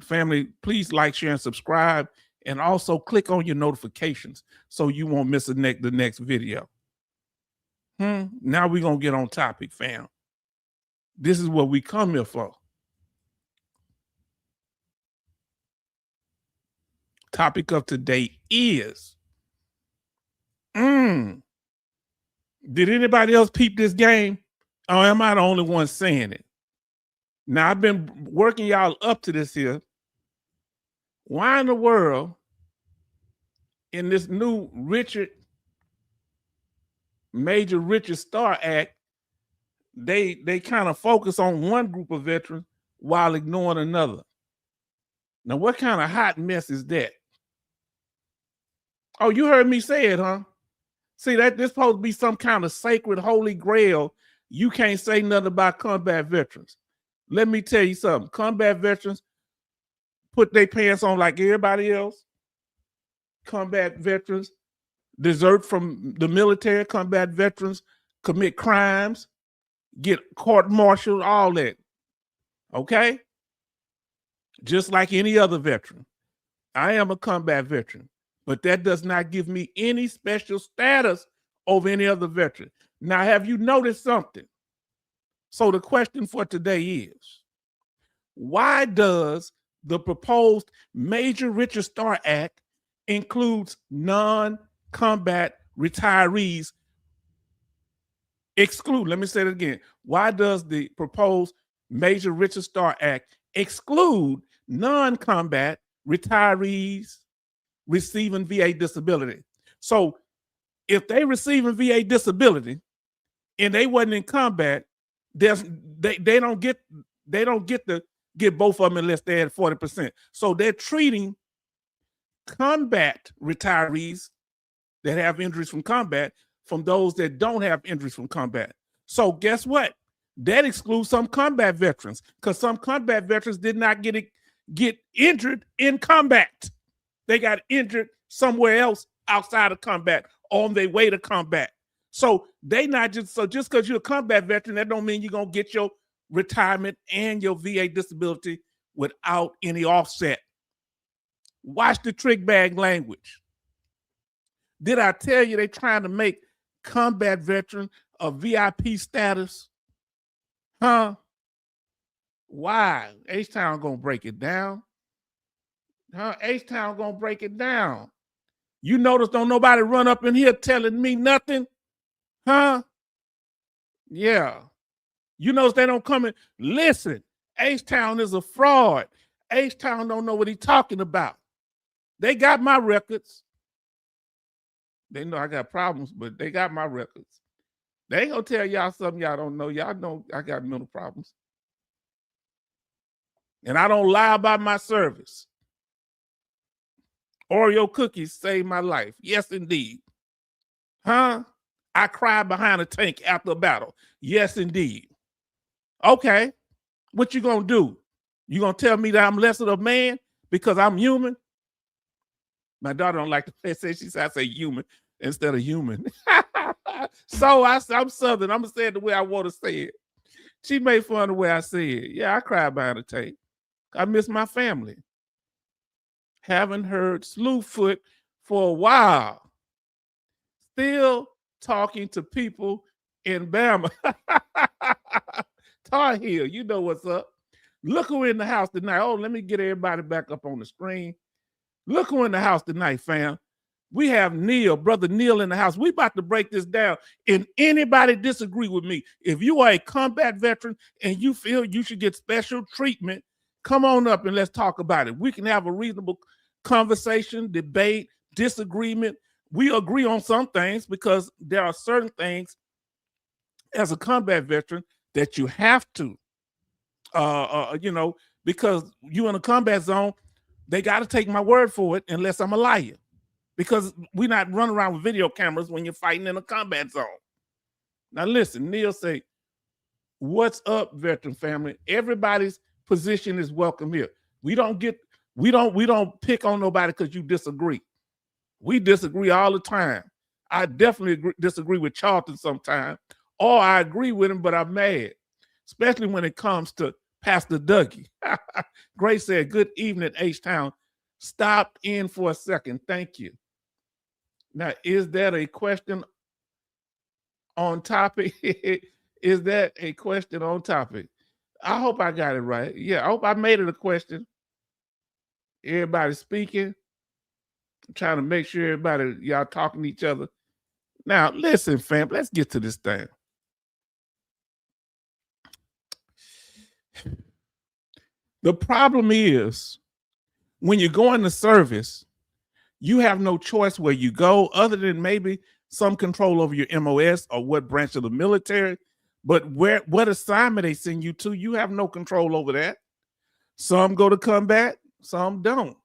Family, please like, share, and subscribe. And also click on your notifications so you won't miss the next video. Now we're going to get on topic, fam. This is what we come here for. Topic of today is, did anybody else peep this game? Or am I the only one saying it? Now, I've been working y'all up to this here. Why in the world, in this new Major Richard Starr Act, they kind of focus on one group of veterans while ignoring another? Now, what kind of hot mess is that? Oh, you heard me say it, huh? See, this supposed to be some kind of sacred holy grail. You can't say nothing about combat veterans. Let me tell you something. Combat veterans put their pants on like everybody else. Combat veterans desert from the military. Combat veterans commit crimes, get court-martialed, all that. Okay? Just like any other veteran. I am a combat veteran, but that does not give me any special status over any other veteran. Now, have you noticed something? So the question for today is, why does the proposed Major Richard Starr Act includes non-combat retirees exclude? Let me say it again. Why does the proposed Major Richard Starr Act exclude non-combat retirees receiving VA disability? So if they receiving VA disability and they wasn't in combat, they don't get to get both of them unless they're at 40%. So they're treating combat retirees that have injuries from combat from those that don't have injuries from combat. So guess what? That excludes some combat veterans, because some combat veterans did not get injured in combat. They got injured somewhere else outside of combat, on their way to combat. So they not just because you're a combat veteran, that don't mean you're gonna get your retirement and your VA disability without any offset. Watch the trick bag language. Did I tell you they trying to make combat veteran a VIP status? Huh? Why? H-Town gonna break it down. Huh? H-Town gonna break it down. You notice don't nobody run up in here telling me nothing? Huh? Yeah. You notice they don't come in. Listen, H-Town is a fraud. H-Town don't know what he's talking about. They got my records. They know I got problems, but they got my records. They ain't gonna tell y'all something y'all don't know. Y'all know I got mental problems. And I don't lie about my service. Oreo cookies saved my life. Yes, indeed. Huh? I cried behind a tank after a battle. Yes, indeed. Okay. What you gonna do? You gonna tell me that I'm less of a man because I'm human? My daughter don't like to say, she said I say human instead of human. So I'm Southern. I'm gonna say it the way I want to say it. She made fun of the way I say it. Yeah, I cried behind a tank. I miss my family. Haven't heard Slewfoot for a while. Still talking to people in Bama. Tar Heel, you know what's up. Look who in the house tonight. Oh, let me get everybody back up on the screen. Look who in the house tonight, fam. We have Neil, brother Neil in the house. We about to break this down. And anybody disagree with me, if you are a combat veteran and you feel you should get special treatment, come on up and let's talk about it. We can have a reasonable conversation, debate, disagreement. We agree on some things because there are certain things as a combat veteran that you have to, because you in a combat zone, they got to take my word for it unless I'm a liar, because we're not running around with video cameras when you're fighting in a combat zone. Now listen, Neil say, what's up, veteran family? Everybody's position is welcome here. We don't pick on nobody because you disagree. We disagree all the time. I definitely disagree with Charlton sometimes, or I agree with him, but I'm mad, especially when it comes to Pastor Dougie. Grace said, good evening, H-Town. Stopped in for a second. Thank you. Now, is that a question on topic? Is that a question on topic? I hope I got it right. Yeah, I hope I made it a question. Everybody speaking. I'm trying to make sure everybody, y'all talking to each other. Now, listen, fam, let's get to this thing. The problem is when you go into service, you have no choice where you go other than maybe some control over your MOS or what branch of the military. But what assignment they send you to, you have no control over that. Some go to combat, some don't.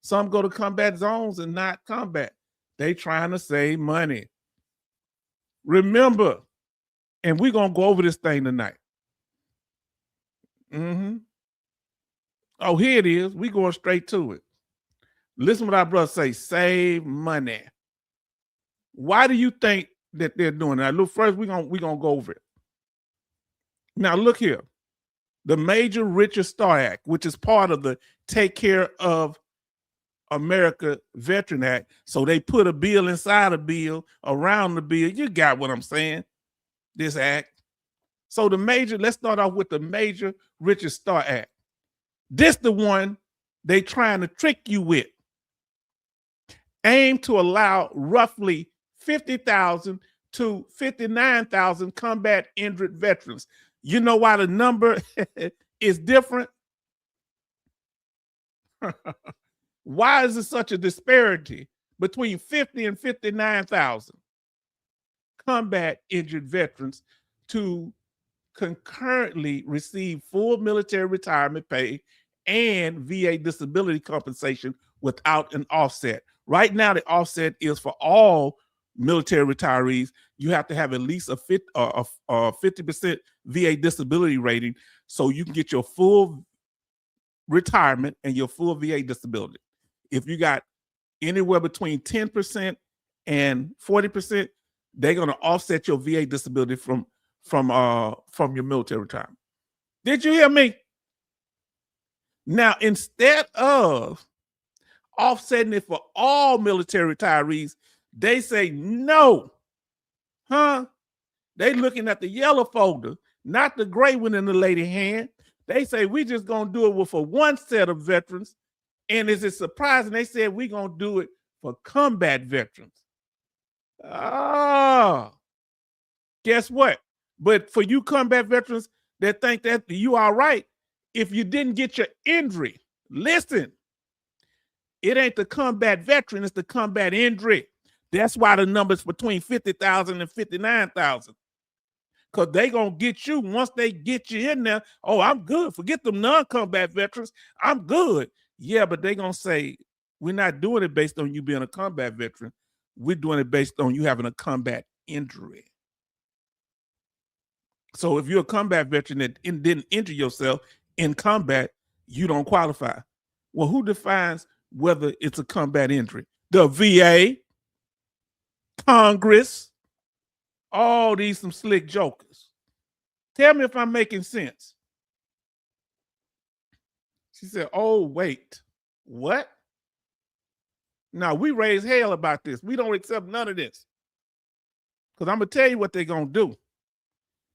Some go to combat zones and not combat. They trying to save money. Remember, and we're going to go over this thing tonight. Oh, here it is. We going straight to it. Listen what our brother say, save money. Why do you think that they're doing that? Look, first we're gonna go over it. Now look here. The Major Richard Starr Act, which is part of the Take Care of America Veteran Act. So they put a bill inside a bill, around the bill. You got what I'm saying? This act. So let's start off with the Major Richard Starr Act. This the one they trying to trick you with. Aim to allow roughly 50,000 to 59,000 combat injured veterans. You know why the number is different? Why is there such a disparity between 50 and 59,000 combat injured veterans to concurrently receive full military retirement pay and VA disability compensation without an offset? Right now, the offset is for all military retirees. You have to have at least a 50% VA disability rating so you can get your full retirement and your full VA disability. If you got anywhere between 10% and 40%, they're going to offset your VA disability from your military retirement. Did you hear me? Now, instead of offsetting it for all military retirees, they say no. They looking at the yellow folder, not the gray one in the lady hand. They say we just gonna do it for one set of veterans. And is it surprising? They said we gonna do it for combat veterans. Guess what? But for you combat veterans that think that you are right, if you didn't get your injury, listen, it ain't the combat veteran, it's the combat injury. That's why the number's between 50,000 and 59,000. Because they going to get you once they get you in there. Oh, I'm good. Forget them non-combat veterans. I'm good. Yeah, but they going to say, we're not doing it based on you being a combat veteran. We're doing it based on you having a combat injury. So if you're a combat veteran that didn't injure yourself in combat, you don't qualify. Well, who defines whether it's a combat injury? The VA, Congress, all these some slick jokers. Tell me if I'm making sense. She said, oh, wait, what? Now, we raise hell about this. We don't accept none of this. Because I'm going to tell you what they're going to do.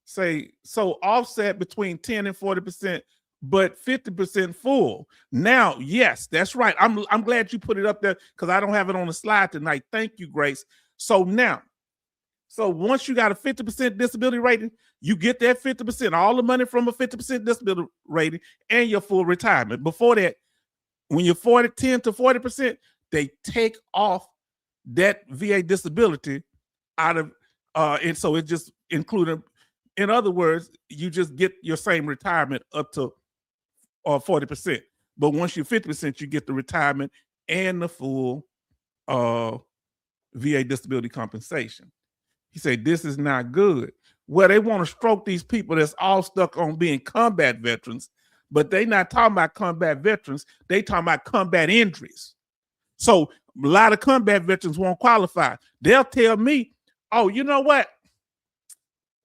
Say, so offset between 10 and 40%, but 50% full. Now, yes, that's right. I'm glad you put it up there because I don't have it on the slide tonight. Thank you, Grace. So now, once you got a 50% disability rating, you get that 50%, all the money from a 50% disability rating and your full retirement. Before that, when you're 10 to 40%, they take off that VA disability out of, and so it just included, in other words, you just get your same retirement up to 40%. But once you're 50%, you get the retirement and the full VA disability compensation. He said, this is not good. Well, they want to stroke these people that's all stuck on being combat veterans, but they not talking about combat veterans. They talking about combat injuries. So a lot of combat veterans won't qualify. They'll tell me, oh, you know what?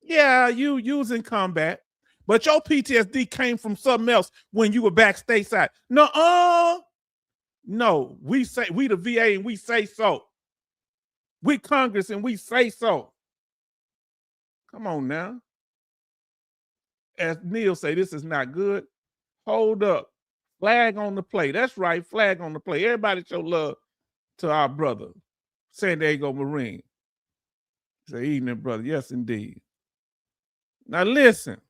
Yeah, you was in combat, But your PTSD came from something else when you were back stateside. No, we say, we the VA and we say so. We Congress and we say so. Come on now. As Neil say, this is not good. Hold up. Flag on the play. That's right. Flag on the play. Everybody show love to our brother, San Diego Marine. Say, evening, brother. Yes, indeed. Now listen.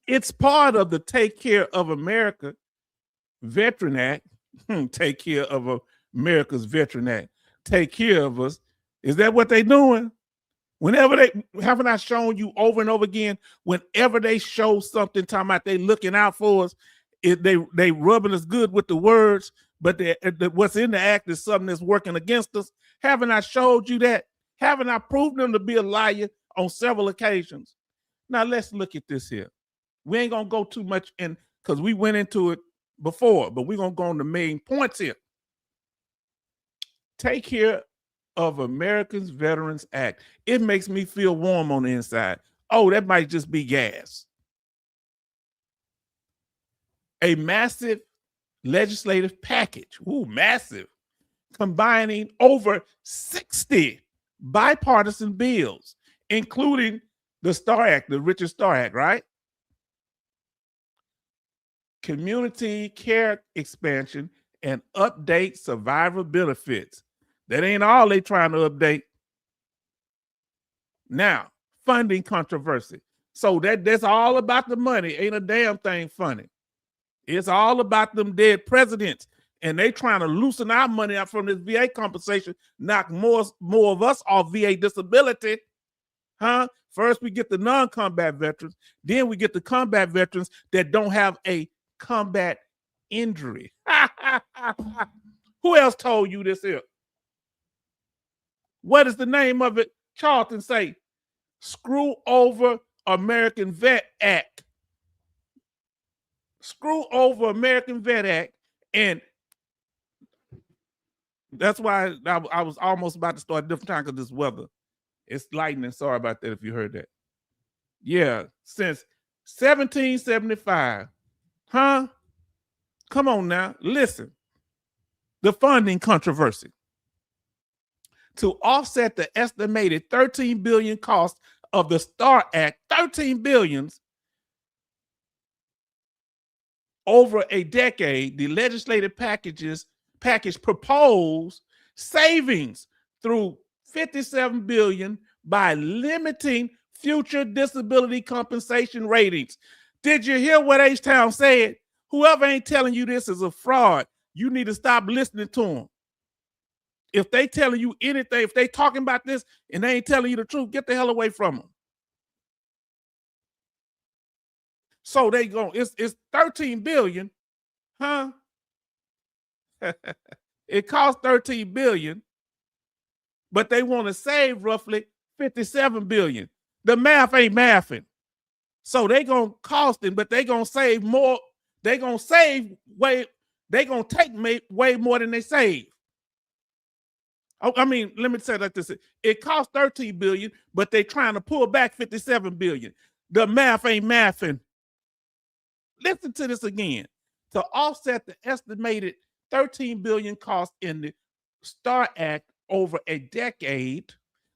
It's part of the Take Care of America Veteran Act. Take care of America's Veteran Act. Take care of us. Is that what they're doing? Whenever haven't I shown you over and over again, whenever they show something talking about they looking out for us, they rubbing us good with the words, but what's in the act is something that's working against us. Haven't I showed you that? Haven't I proved them to be a liar on several occasions? Now let's look at this here. We ain't gonna go too much in because we went into it before, but we're gonna go on the main points here. Take Care of Americans Veterans Act. It makes me feel warm on the inside. Oh, that might just be gas. A massive legislative package. Ooh, massive. Combining over 60 bipartisan bills, including the STAR Act, the Richard Starr Act, right? Community care expansion and update survivor benefits. That ain't all they trying to update. Now, funding controversy. So that's all about the money. Ain't a damn thing funny. It's all about them dead presidents. And they trying to loosen our money out from this VA compensation, knock more of us off VA disability. Huh? First, we get the non-combat veterans. Then we get the combat veterans that don't have a combat injury. Who else told you this here? What is the name of it? Charlton say, Screw Over American Vet Act. Screw Over American Vet Act. And that's why I was almost about to start a different time because this weather. It's lightning. Sorry about that if you heard that. Yeah, since 1775. Huh? Come on now. Listen. The funding controversy. To offset the estimated $13 billion cost of the STAR Act, $13 billion over a decade, the legislative package proposed savings through $57 billion by limiting future disability compensation ratings. Did you hear what H-Town said? Whoever ain't telling you this is a fraud, you need to stop listening to them. If they telling you anything, if they talking about this and they ain't telling you the truth, get the hell away from them. So they go, it's $13 billion, huh? It costs $13 billion, but they want to save roughly $57 billion. The math ain't mathing. So they gonna cost them, but they gonna save more. They gonna save way. They gonna take way more than they save. I mean, let me say it like this: it costs $13 billion, but they trying to pull back $57 billion. The math ain't mathing. Listen to this again. To offset the estimated $13 billion cost in the STAR Act over a decade,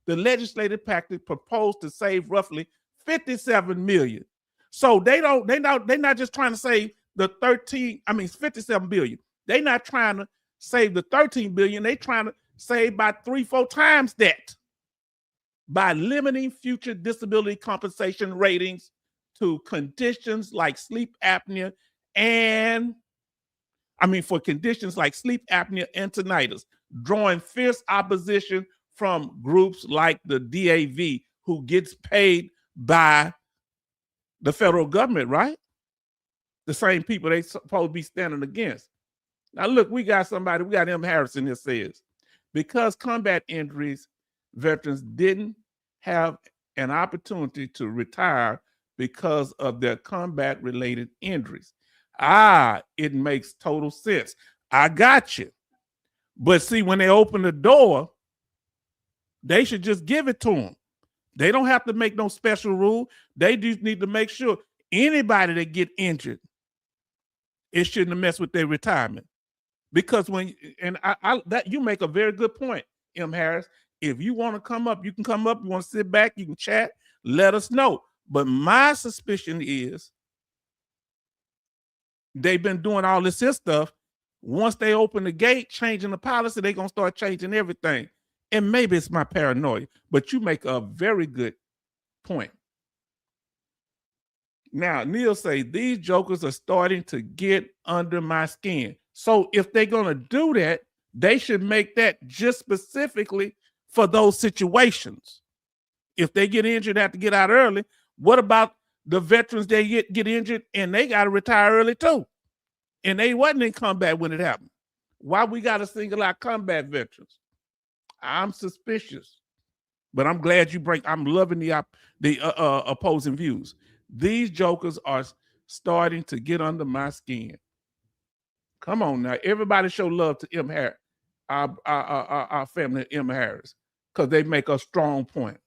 the legislative package proposed to save roughly $57 million. So they're not just trying to save the $57 billion. They're not trying to save the $13 billion. They're trying to save by 3-4 times that by limiting future disability compensation ratings to conditions like sleep apnea and tinnitus, drawing fierce opposition from groups like the DAV, who gets paid by the federal government, right? The same people they supposed to be standing against. Now look, we got M. Harrison that says, because combat injuries veterans didn't have an opportunity to retire because of their combat-related injuries. It makes total sense. I got you. But see, when they open the door, they should just give it to them. They don't have to make no special rule. They just need to make sure anybody that get injured, it shouldn't mess with their retirement. Because that you make a very good point, M. Harris. If you want to come up, you can come up. You want to sit back, you can chat, let us know. But my suspicion is they've been doing all this stuff. Once they open the gate, changing the policy, they're going to start changing everything. And maybe it's my paranoia, but you make a very good point. Now, Neil say, these jokers are starting to get under my skin. So if they're going to do that, they should make that just specifically for those situations. If they get injured, have to get out early. What about the veterans that get injured and they got to retire early too? And they wasn't in combat when it happened. Why we got to single out combat veterans? I'm suspicious, but I'm glad you bring. I'm loving the opposing views. These jokers are starting to get under my skin. Come on now, everybody show love to M. Harris, our family M. Harris, because they make a strong point.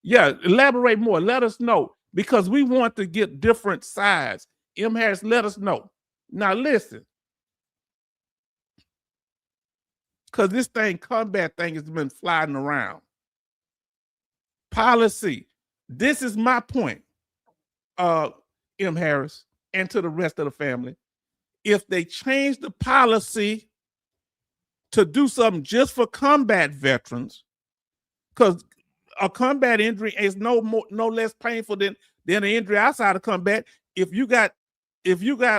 Yeah, elaborate more. Let us know, because we want to get different sides. M. Harris, let us know. Now listen, because this combat thing has been flying around. Policy. This is my point, M. Harris, and to the rest of the family. If they change the policy to do something just for combat veterans, because a combat injury is no less painful than an injury outside of combat. If you got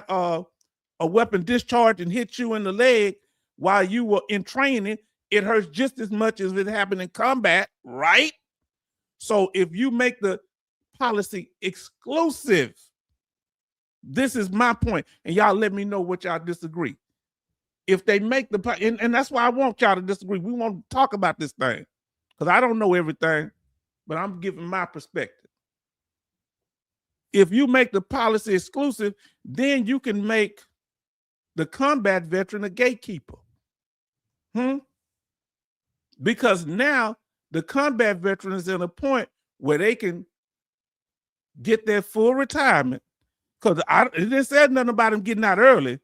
a weapon discharged and hit you in the leg while you were in training, it hurts just as much as it happened in combat, right? So if you make the policy exclusive, this is my point, and y'all let me know what y'all disagree. If they make the, and that's why I want y'all to disagree. We want to talk about this thing, because I don't know everything, but I'm giving my perspective. If you make the policy exclusive, then you can make the combat veteran a gatekeeper. Because now the combat veteran is in a point where they can get their full retirement. Because it didn't say nothing about them getting out early.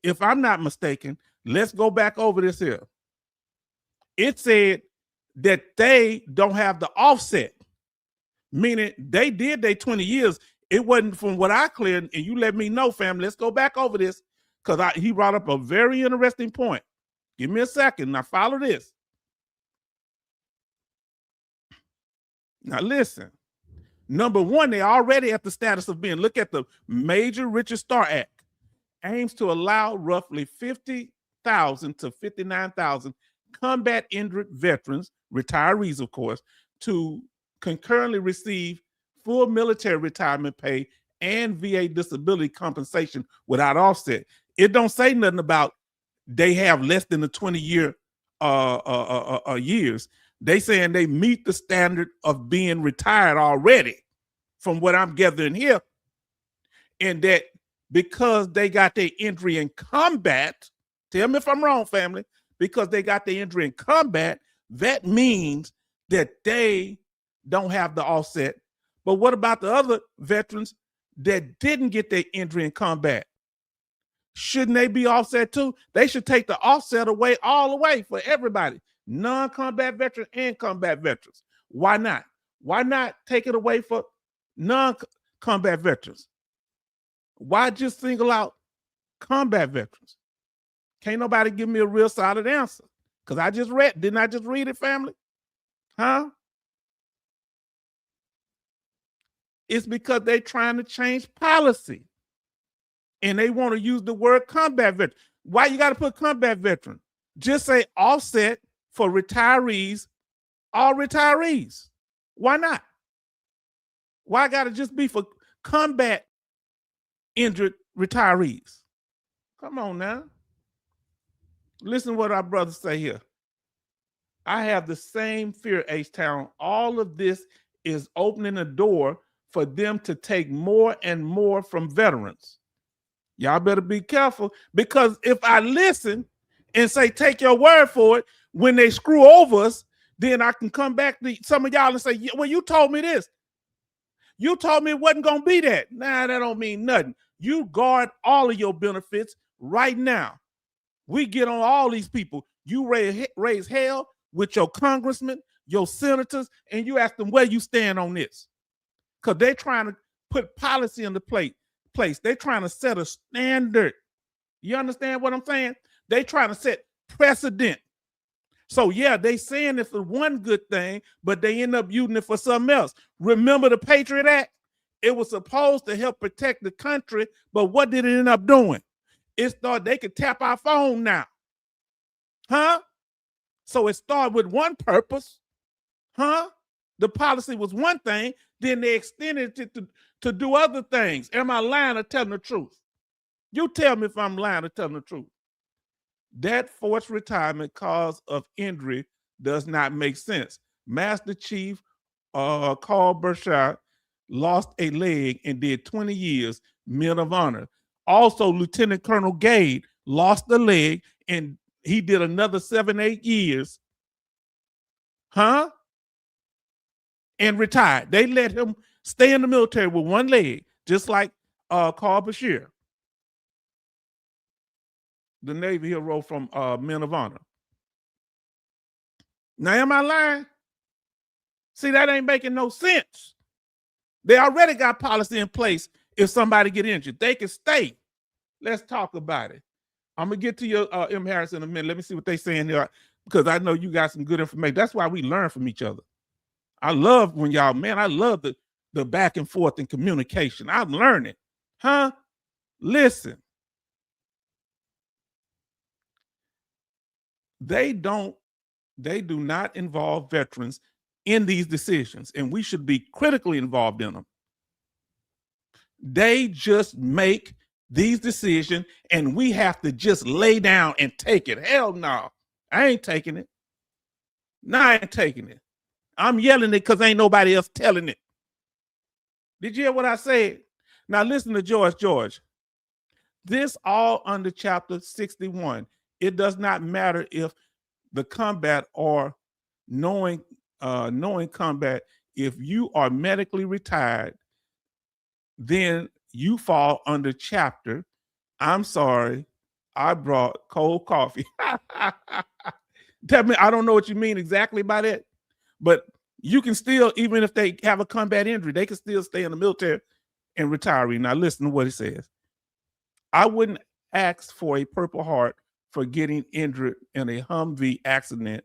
If I'm not mistaken, let's go back over this here. It said that they don't have the offset, meaning they did their 20 years. It wasn't from what I cleared, and you let me know, family. Let's go back over this, because he brought up a very interesting point. Give me a second. Now follow this. Now listen. Number one, they're already at the status of being, look at the Major Richard Starr Act, aims to allow roughly 50,000 to 59,000 combat injured veterans, retirees, of course, to concurrently receive full military retirement pay and VA disability compensation without offset. It don't say nothing about they have less than the 20-year years. They saying they meet the standard of being retired already, from what I'm gathering here. And that because they got their injury in combat, tell me if I'm wrong, family, because they got their injury in combat, that means that they don't have the offset. But what about the other veterans that didn't get their injury in combat? Shouldn't they be offset too? They should take the offset away all the way for everybody, non-combat veterans and combat veterans. Why not? Why not take it away for non-combat veterans? Why just single out combat veterans? Can't nobody give me a real solid answer, because I just read. Didn't I just read it, family? Huh? It's because they're trying to change policy, and they want to use the word combat veteran. Why you got to put combat veteran? Just say offset for retirees, all retirees. Why not? Why got to just be for combat injured retirees? Come on now. Listen to what our brothers say here. I have the same fear, H-Town. All of this is opening a door for them to take more and more from veterans. Y'all better be careful, because if I listen and say, take your word for it, when they screw over us, then I can come back to some of y'all and say, yeah, well, you told me this. You told me it wasn't going to be that. Nah, that don't mean nothing. You guard all of your benefits right now. We get on all these people. You raise hell with your congressmen, your senators, and you ask them where you stand on this. Because they're trying to put policy in the place. They're trying to set a standard. You understand what I'm saying? They're trying to set precedent. So yeah, they saying it for one good thing, but they end up using it for something else. Remember the Patriot Act? It was supposed to help protect the country, but what did it end up doing? It thought they could tap our phone now. Huh? So it started with one purpose. Huh? The policy was one thing, then they extended it to do other things. Am I lying or telling the truth? You tell me if I'm lying or telling the truth. That forced retirement cause of injury does not make sense. Master Chief Carl Burchard lost a leg and did 20 years Men of Honor. Also, Lieutenant Colonel Gade lost a leg and he did another 7-8 years. Huh? And retired. They let him stay in the military with one leg, just like Carl Bashir, the Navy hero from Men of Honor. Now, am I lying? See, that ain't making no sense. They already got policy in place. If somebody get injured, they can stay. Let's talk about it. I'm gonna get to your M. Harris in a minute. Let me see what they saying here, because I know you got some good information. That's why we learn from each other. I love when y'all, man, I love the back and forth in communication. I'm learning. Huh? Listen. They do not involve veterans in these decisions, and we should be critically involved in them. They just make these decisions, and we have to just lay down and take it. Hell no, I ain't taking it. No, I ain't taking it. I'm yelling it because ain't nobody else telling it. Did you hear what I said? Now listen to George. This all under chapter 61. It does not matter if the combat or knowing combat. If you are medically retired, then you fall under chapter. I'm sorry, I brought cold coffee. Tell me, I don't know what you mean exactly by that, but you can still, even if they have a combat injury, they can still stay in the military and retire. Now listen to what it says. I wouldn't ask for a Purple Heart for getting injured in a Humvee accident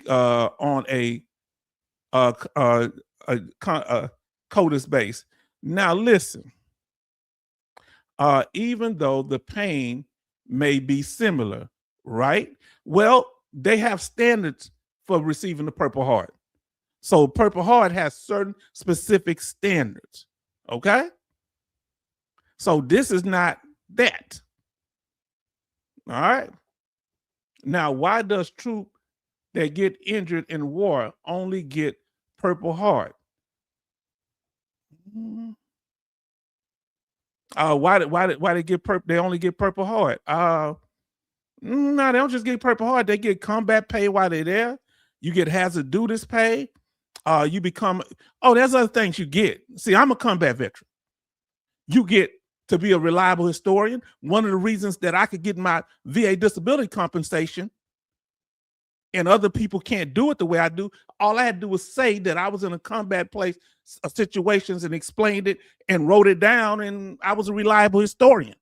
on a CODIS base. Now listen, even though the pain may be similar, right? Well, they have standards for receiving the Purple Heart. So Purple Heart has certain specific standards, okay? So this is not that. All right. Now, why does troop that get injured in war only get Purple Heart? Why they get purple? They only get Purple Heart. No, they don't just get Purple Heart. They get combat pay while they're there. You get hazard duties pay. You become. Oh, there's other things you get. See, I'm a combat veteran. You get to be a reliable historian. One of the reasons that I could get my VA disability compensation and other people can't do it the way I do, all I had to do was say that I was in a combat place situations and explained it and wrote it down, and I was a reliable historian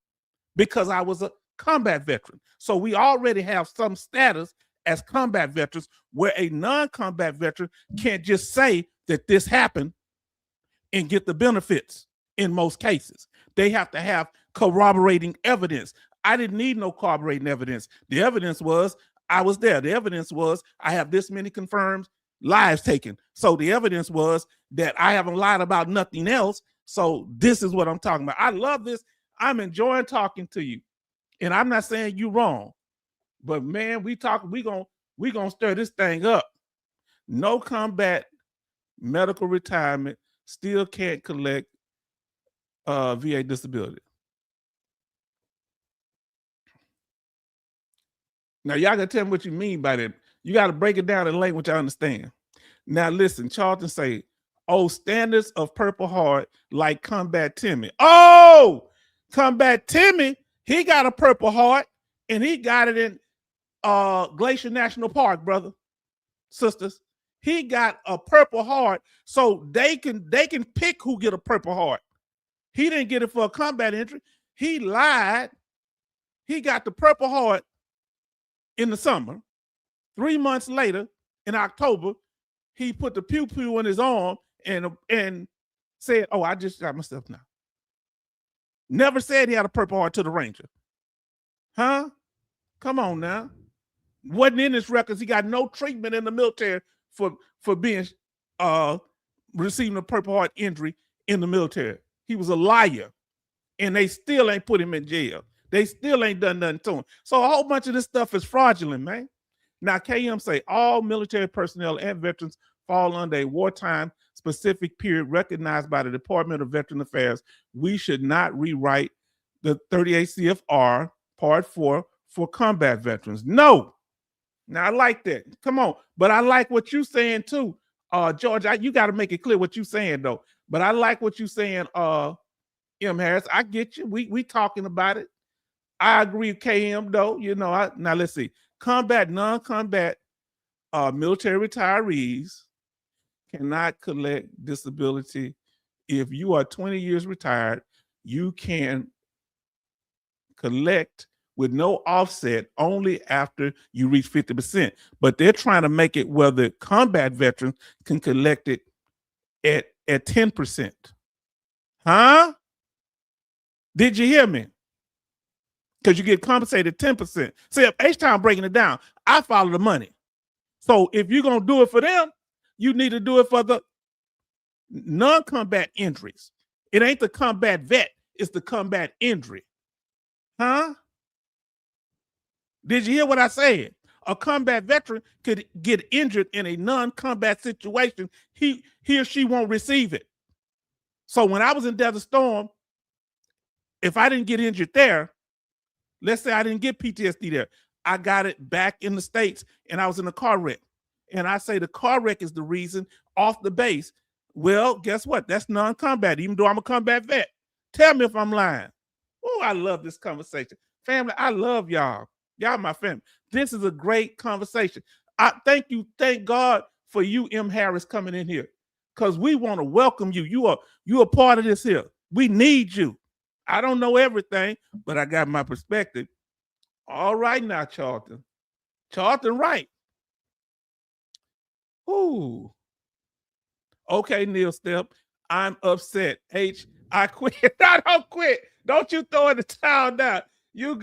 because I was a combat veteran. So we already have some status as combat veterans where a non-combat veteran can't just say that this happened and get the benefits in most cases. They have to have corroborating evidence. I didn't need no corroborating evidence. The evidence was I was there. The evidence was I have this many confirmed lives taken. So the evidence was that I haven't lied about nothing else. So this is what I'm talking about. I love this. I'm enjoying talking to you. And I'm not saying you wrong. But man, we gonna stir this thing up. No combat medical retirement still can't collect VA disability. Now y'all gotta tell me what you mean by that. You got to break it down in language I understand. Now listen, Charlton say, oh, standards of Purple Heart like Combat Timmy. Oh, Combat Timmy, he got a Purple Heart and he got it in Glacier National Park, brother, sisters. He got a Purple Heart, so they can pick who get a Purple Heart. He didn't get it for a combat entry. He lied. He got the Purple Heart in the summer. 3 months later, in October, he put the pew pew in his arm and said, "Oh, I just got myself now." Never said he had a Purple Heart to the Ranger. Huh? Come on now. Wasn't in his records. He got no treatment in the military for being receiving a Purple Heart injury in the military. He was a liar, and they still ain't put him in jail. They still ain't done nothing to him. So a whole bunch of this stuff is fraudulent, man. Now, KM say all military personnel and veterans fall under a wartime specific period recognized by the Department of Veteran Affairs. We should not rewrite the 38 CFR Part 4 for combat veterans. No. Now, I like that. Come on. But I like what you're saying, too. George, you got to make it clear what you're saying, though. But I like what you're saying, M. Harris. I get you. We talking about it. I agree with KM, though. You know, now let's see. Combat, non-combat military retirees cannot collect disability. If you are 20 years retired, you can collect with no offset only after you reach 50%. But they're trying to make it where the combat veterans can collect it at 10%. Huh? Did you hear me? Because you get compensated 10%. See, if H-Town breaking it down, I follow the money. So if you're going to do it for them, you need to do it for the non-combat injuries. It ain't the combat vet, it's the combat injury. Huh? Did you hear what I said? A combat veteran could get injured in a non-combat situation. He or she won't receive it. So when I was in Desert Storm, if I didn't get injured there, let's say I didn't get PTSD there, I got it back in the States and I was in a car wreck. And I say the car wreck is the reason off the base. Well, guess what? That's non-combat, even though I'm a combat vet. Tell me if I'm lying. Oh, I love this conversation. Family, I love y'all. Y'all my family. This is a great conversation. I thank you. Thank God for you, M. Harris, coming in here. Because we want to welcome you. You are part of this here. We need you. I don't know everything, but I got my perspective. All right now, Charlton. Charlton, right. Ooh. Okay, Neil Step. I'm upset. H, I quit. I don't quit. Don't you throw in the towel now. You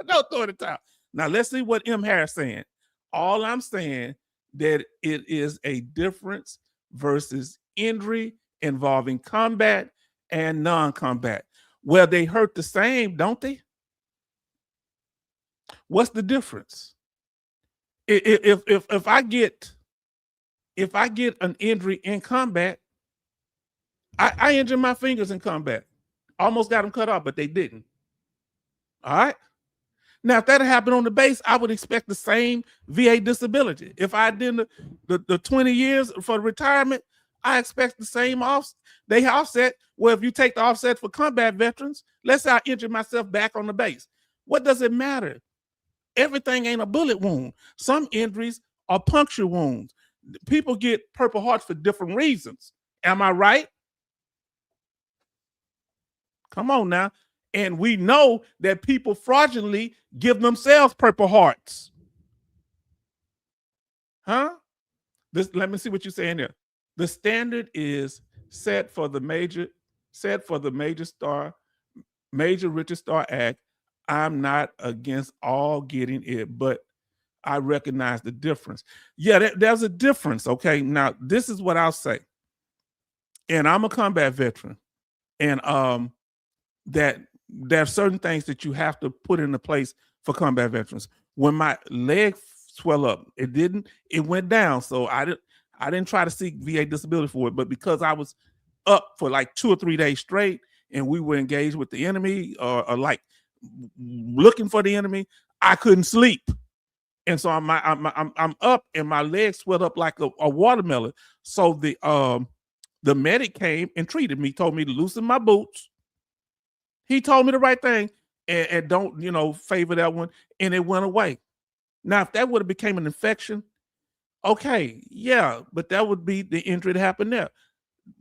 don't throw in the towel. Now let's see what M. Harris saying. All I'm saying that it is a difference versus injury involving combat and non-combat. Well, they hurt the same, don't they? What's the difference? If I get an injury in combat, I injured my fingers in combat. Almost got them cut off, but they didn't. All right. Now, if that had happened on the base, I would expect the same VA disability. If I did the 20 years for retirement, I expect the same they offset. Well, if you take the offset for combat veterans, let's say I injured myself back on the base. What does it matter? Everything ain't a bullet wound. Some injuries are puncture wounds. People get Purple Hearts for different reasons. Am I right? Come on now. And we know that people fraudulently give themselves Purple Hearts. Huh? Let me see what you're saying here. The standard is set for the major Richard Star Act. I'm not against all getting it, but I recognize the difference. Yeah, there's a difference. Okay, now this is what I'll say. And I'm a combat veteran, and that there are certain things that you have to put into place for combat veterans. When my leg swell up, it went down. So I didn't try to seek VA disability for it, but because I was up for like 2 or 3 days straight and we were engaged with the enemy or like looking for the enemy, I couldn't sleep. And so I'm up and my legs swelled up like a watermelon. So the medic came and treated me, told me to loosen my boots. He told me the right thing and don't, favor that one. And it went away. Now, if that would have became an infection, okay, yeah, but that would be the injury that happened there.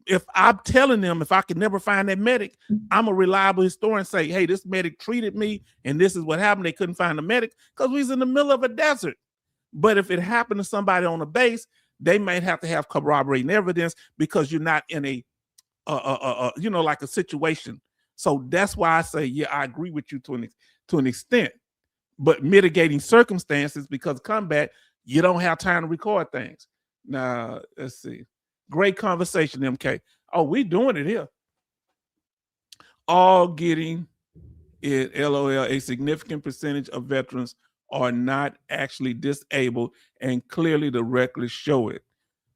If I'm telling them if I can never find that medic, I'm a reliable historian. Say, hey, this medic treated me, and this is what happened. They couldn't find the medic because we was in the middle of a desert. But if it happened to somebody on a base, they might have to have corroborating evidence because you're not in a, like a situation. So that's why I say, yeah, I agree with you to an extent. But mitigating circumstances, because combat, you don't have time to record things. Now, let's see. Great conversation, MK. Oh, we doing it here. All getting it, LOL. A significant percentage of veterans are not actually disabled, and clearly the records show it.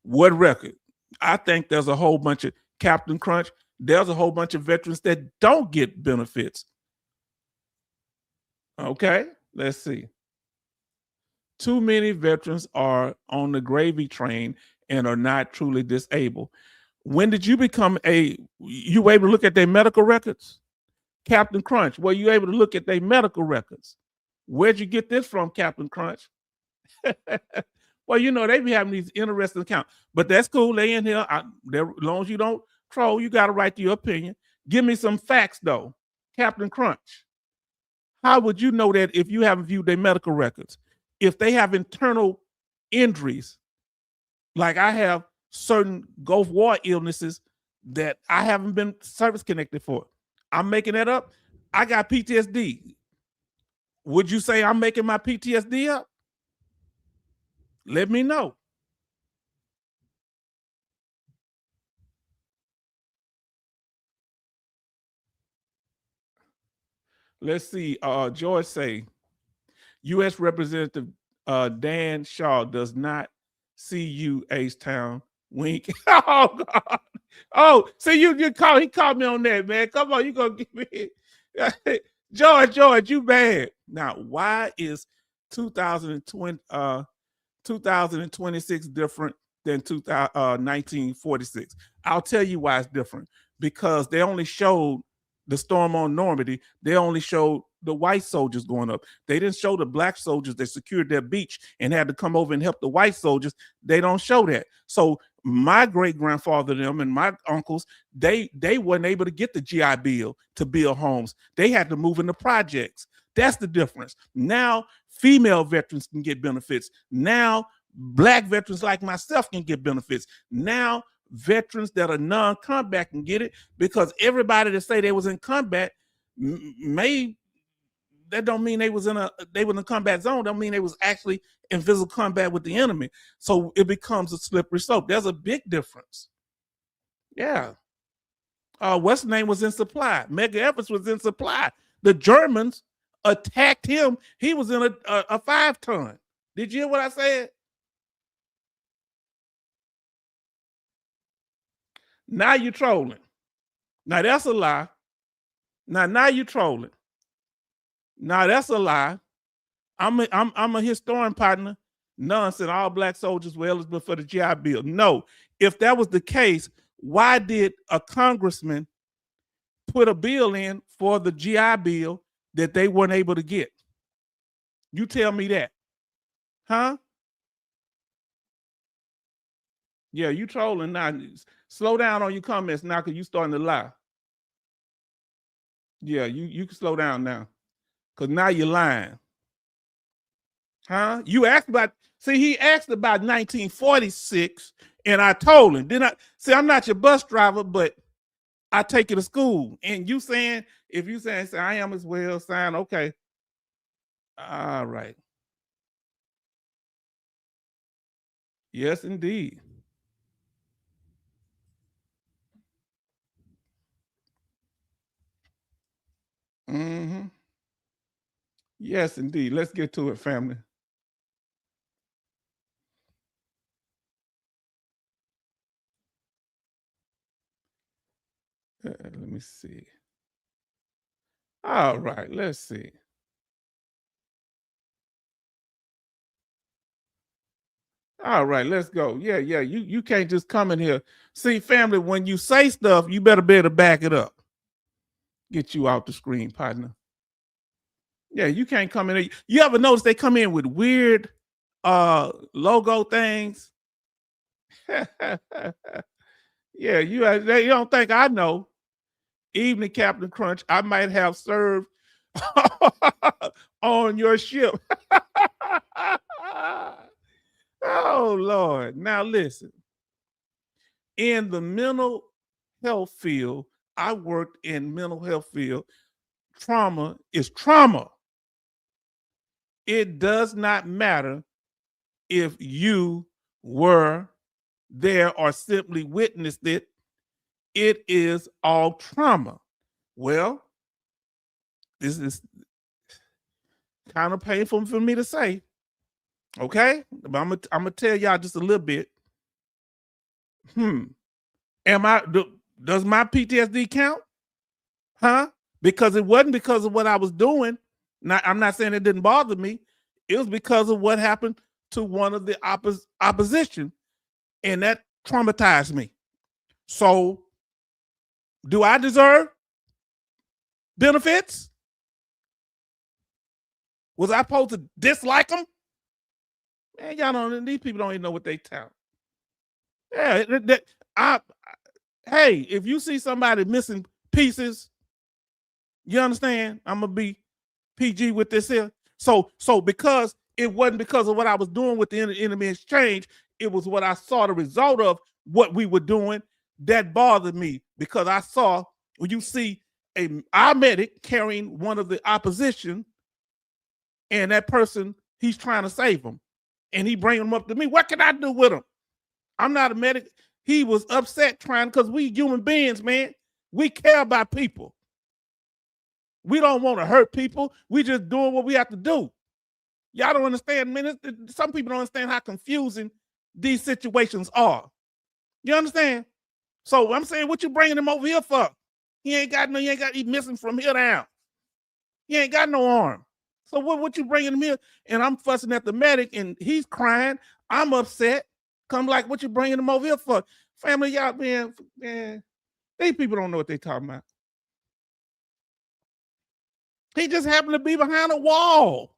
What record? I think there's a whole bunch of Captain Crunch. There's a whole bunch of veterans that don't get benefits. Okay, let's see. Too many veterans are on the gravy train and are not truly disabled. When did you become you were able to look at their medical records? Captain Crunch, were you able to look at their medical records? Where'd you get this from, Captain Crunch? Well, they be having these interesting accounts, but that's cool. They in here. As long as you don't troll, you got to write your opinion. Give me some facts, though, Captain Crunch. How would you know that if you haven't viewed their medical records? If they have internal injuries, like I have certain Gulf War illnesses that I haven't been service connected for. I'm making that up. I got PTSD. Would you say I'm making my PTSD up? Let me know. Let's see. George say, U.S. Representative Dan Shaw does not see you, Ace Town. Wink. Oh God. Oh, see he called me on that, man. Come on, you gonna give me George, you bad. Now, why is 2020 2026 different than 1946? I'll tell you why it's different. Because they only showed the storm on Normandy. They only showed the white soldiers going up. They didn't show the black soldiers that secured their beach and had to come over and help the white soldiers. They don't show that. So my great grandfather, them and my uncles, they weren't able to get the GI Bill to build homes. They had to move into projects. That's the difference. Now, female veterans can get benefits. Now, black veterans like myself can get benefits. Now, veterans that are non-combat can get it, because everybody that say they was in combat that don't mean they was in a combat zone. Don't mean they was actually in physical combat with the enemy. So it becomes a slippery slope. There's a big difference. Yeah. What's the name was in supply? Mega Evans was in supply. The Germans attacked him. He was in a 5-ton. Did you hear what I said? Now you trolling. Now that's a lie. Now you trolling. Now that's a lie. I'm a historian, partner. Nonsense. All black soldiers were eligible for the GI Bill. No. If that was the case, why did a congressman put a bill in for the GI Bill that they weren't able to get? You tell me that. Huh? Yeah, you trolling now. Slow down on your comments now, because you starting to lie. Yeah, you can slow down now, because now you're lying. Huh? You asked about, he asked about 1946, and I told him. Then I'm not your bus driver, but I take you to school. And you saying, if you saying I am as well, sign, okay. All right. Yes, indeed. Mm-hmm. Yes, indeed. Let's get to it, family. Let me see. All right, let's see. All right, let's go. Yeah, yeah. You can't just come in here. See, family, when you say stuff, you better be able to back it up. Get you off the screen, partner. Yeah, you can't come in. You ever notice they come in with weird logo things? Yeah, you don't think I know. Evening, Captain Crunch. I might have served on your ship. Oh Lord. Now listen. In the mental health field, I worked in mental health field. Trauma is trauma. It does not matter if you were there or simply witnessed it. It is all trauma. Well, this is kind of painful for me to say. Okay, but I'm gonna tell y'all just a little bit. Does my PTSD count? Huh? Because it wasn't because of what I was doing. I'm not saying it didn't bother me. It was because of what happened to one of the opposition, and that traumatized me. So, do I deserve benefits? Was I supposed to dislike them? Man, y'all don't. These people don't even know what they tell. Yeah, hey, if you see somebody missing pieces, you understand? I'm gonna be PG with this here. So because it wasn't because of what I was doing with the enemy exchange, it was what I saw the result of what we were doing that bothered me, because I saw when you see our medic carrying one of the opposition, and that person, he's trying to save him, and he bring him up to me. What can I do with him? I'm not a medic. He was upset trying, because we human beings, man. We care about people. We don't want to hurt people. We just doing what we have to do. Y'all don't understand, man. Some people don't understand how confusing these situations are. You understand? So I'm saying, what you bringing him over here for? He missing from here down. He ain't got no arm. So what you bringing him here? And I'm fussing at the medic, and he's crying. I'm upset. Come like, what you bringing him over here for? Family, y'all, man, these people don't know what they talking about. He just happened to be behind a wall.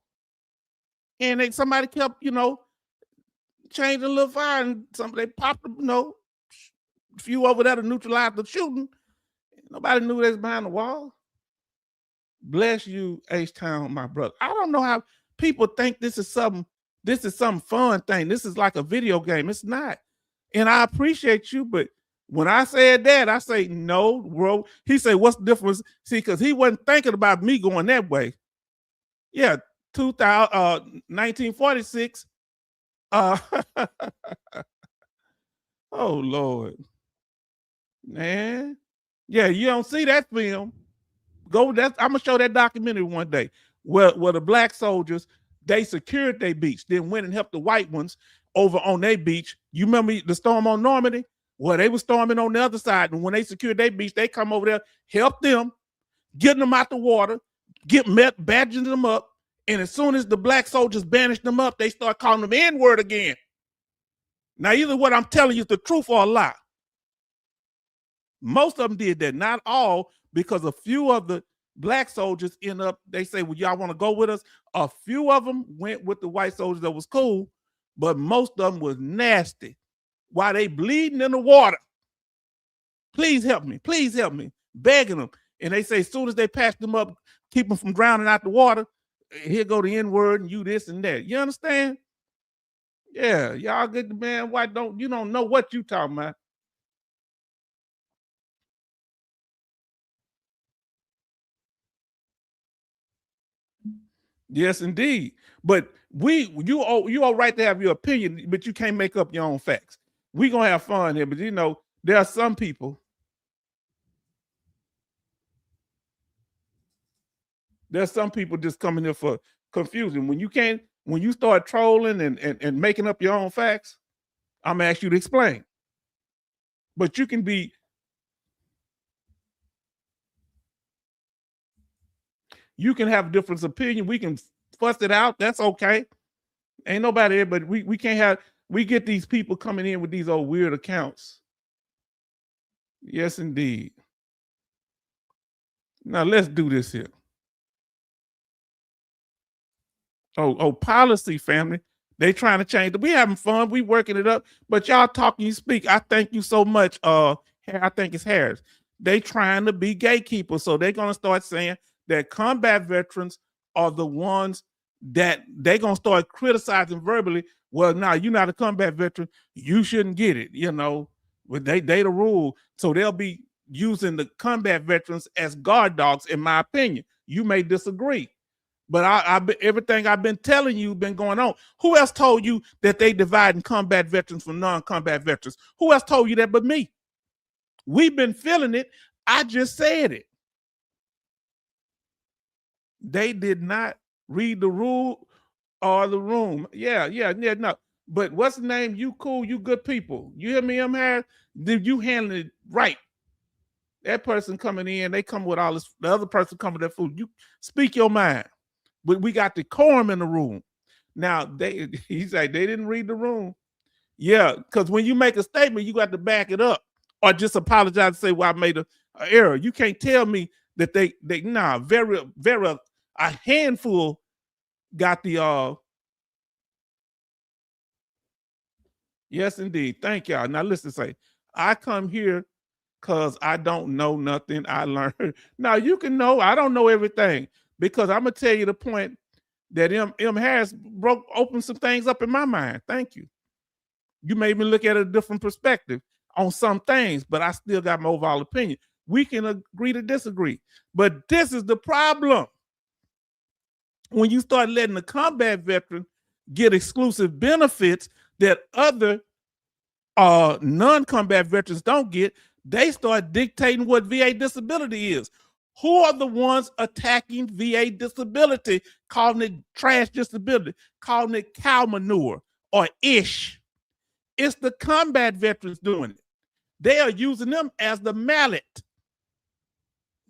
And somebody kept, changing a little fire, and they popped, a few over there to neutralize the shooting. Nobody knew they was behind the wall. Bless you, H-Town, my brother. I don't know how people think this is some fun thing. This is like a video game. It's not. And I appreciate you, but when I said that, I say, no, bro. He said, what's the difference? See, because he wasn't thinking about me going that way. Yeah, 1946. Oh, Lord. Man. Yeah, you don't see that film. I'm gonna show that documentary one day where the black soldiers, they secured their beach, then went and helped the white ones over on their beach. You remember the storm on Normandy? Well, they were storming on the other side, and when they secured their beach, they come over there, help them, getting them out the water, badging them up, and as soon as the black soldiers banished them up, they start calling them N-word again. Now, either what I'm telling you is the truth or a lie. Most of them did that, not all, because a few of the black soldiers end up, they say, well, y'all want to go with us? A few of them went with the white soldiers, that was cool, but most of them was nasty. While they bleeding in the water, please help me, begging them. And they say, as soon as they patch them up, keep them from drowning out the water, here go the N-word and you this and that. You understand? Yeah, y'all get the man. Why you don't know what you talking about? Yes, indeed. But you all right to have your opinion, but you can't make up your own facts. We gonna have fun here, but there are some people. There's some people just coming here for confusion. When you start trolling and making up your own facts, I'm gonna ask you to explain. But you can have a different opinion. We can fuss it out. That's okay. Ain't nobody there, but we can't have. We get these people coming in with these old weird accounts. Yes, indeed. Now let's do this here. Oh, policy, family. They trying to change it. We having fun. We working it up. But y'all talking, you speak. I thank you so much. I think it's Harris. They trying to be gatekeepers. So they're gonna start saying that combat veterans are the ones that they gonna start criticizing verbally. Well, now you're not a combat veteran. You shouldn't get it. But they the rule. So they'll be using the combat veterans as guard dogs, in my opinion. You may disagree. But everything I've been telling you been going on. Who else told you that they dividing combat veterans from non-combat veterans? Who else told you that but me? We've been feeling it. I just said it. They did not read the rule or the room. Yeah, no. But what's the name? You cool, you good people. You hear me, Harris? Did you handle it right? That person coming in, they come with all this, the other person coming with that food. You speak your mind. But we got decorum in the room. Now he's like, they didn't read the room. Yeah, because when you make a statement, you got to back it up or just apologize and say, well, I made an error. You can't tell me that very a handful got the yes, indeed. Thank y'all. Now listen, say, I come here because I don't know nothing. I learned. Now you can know, I don't know everything. Because I'm gonna tell you the point that M. Harris opened some things up in my mind. Thank you. You made me look at a different perspective on some things, but I still got my overall opinion. We can agree to disagree. But this is the problem. When you start letting the combat veteran get exclusive benefits that other non-combat veterans don't get, they start dictating what VA disability is. Who are the ones attacking VA disability, calling it trash disability, calling it cow manure or ish? It's the combat veterans doing it. They are using them as the mallet.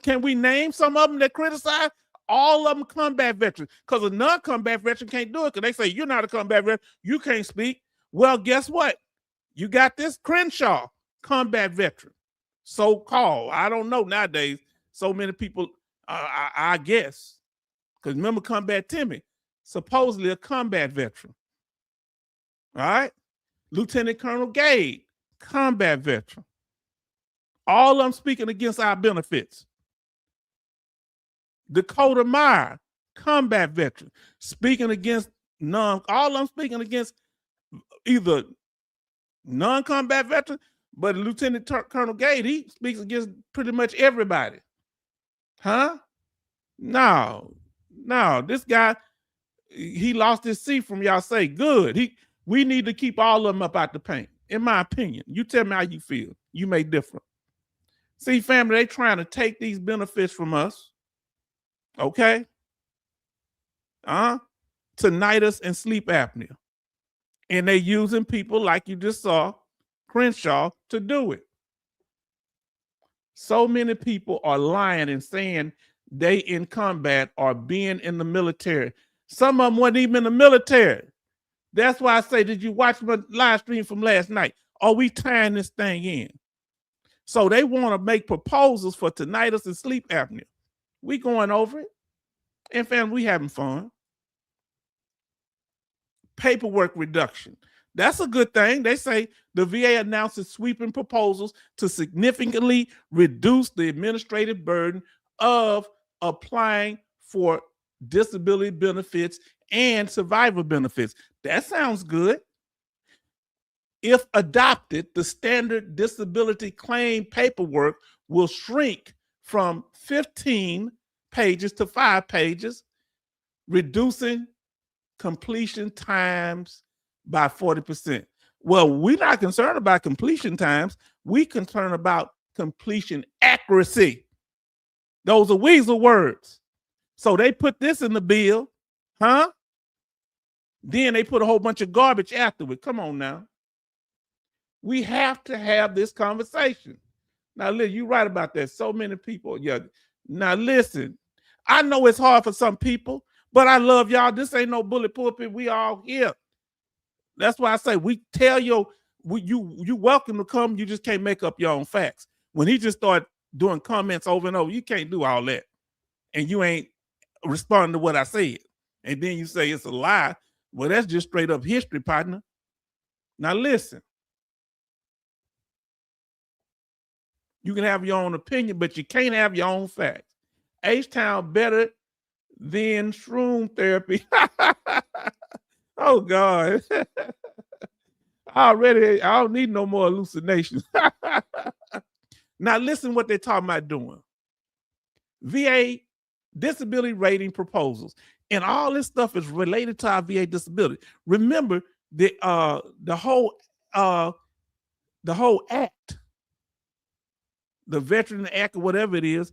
Can we name some of them that criticize? All of them combat veterans, because a non-combat veteran can't do it because they say, you're not a combat veteran, you can't speak. Well, guess what? You got this Crenshaw, combat veteran, so-called. I don't know nowadays. So many people, I guess, because remember Combat Timmy, supposedly a combat veteran. All right? Lieutenant Colonel Gade, combat veteran. All of them speaking against our benefits. Dakota Meyer, combat veteran, speaking against all of them speaking against either non-combat veteran, but Lieutenant Colonel Gade, he speaks against pretty much everybody. Huh? No, this guy, he lost his seat from y'all say good. We need to keep all of them up out the paint, in my opinion. You tell me how you feel. You may differ. See, family, they trying to take these benefits from us. Okay? Tinnitus and sleep apnea. And they using people like you just saw, Crenshaw, to do it. So many people are lying and saying they in combat or being in the military. Some of them weren't even in the military. That's why I say, did you watch my live stream from last night? Are we tying this thing in? So they want to make proposals for tinnitus and sleep apnea. We going over it. And family, we having fun. Paperwork reduction. That's a good thing. They say the VA announces sweeping proposals to significantly reduce the administrative burden of applying for disability benefits and survivor benefits. That sounds good. If adopted, the standard disability claim paperwork will shrink from 15 pages to 5 pages, reducing completion times by 40%. Well, we're not concerned about completion times. We concerned about completion accuracy. Those are weasel words. So they put this in the bill, huh? Then they put a whole bunch of garbage after it. Come on now. We have to have this conversation. Now, Liz, you're right about that. So many people. Yeah. Now, listen, I know it's hard for some people, but I love y'all. This ain't no bullet pulpit. We all here. That's why I say we tell you welcome to come. You just can't make up your own facts. When he just start doing comments over and over, you can't do all that, and you ain't responding to what I said, and then you say it's a lie. Well, that's just straight up history, partner. Now listen, you can have your own opinion, but you can't have your own facts. H-Town better than shroom therapy. Oh God. I don't need no more hallucinations. Now listen what they're talking about doing. VA disability rating proposals. And all this stuff is related to our VA disability. Remember the whole act, the Veteran Act or whatever it is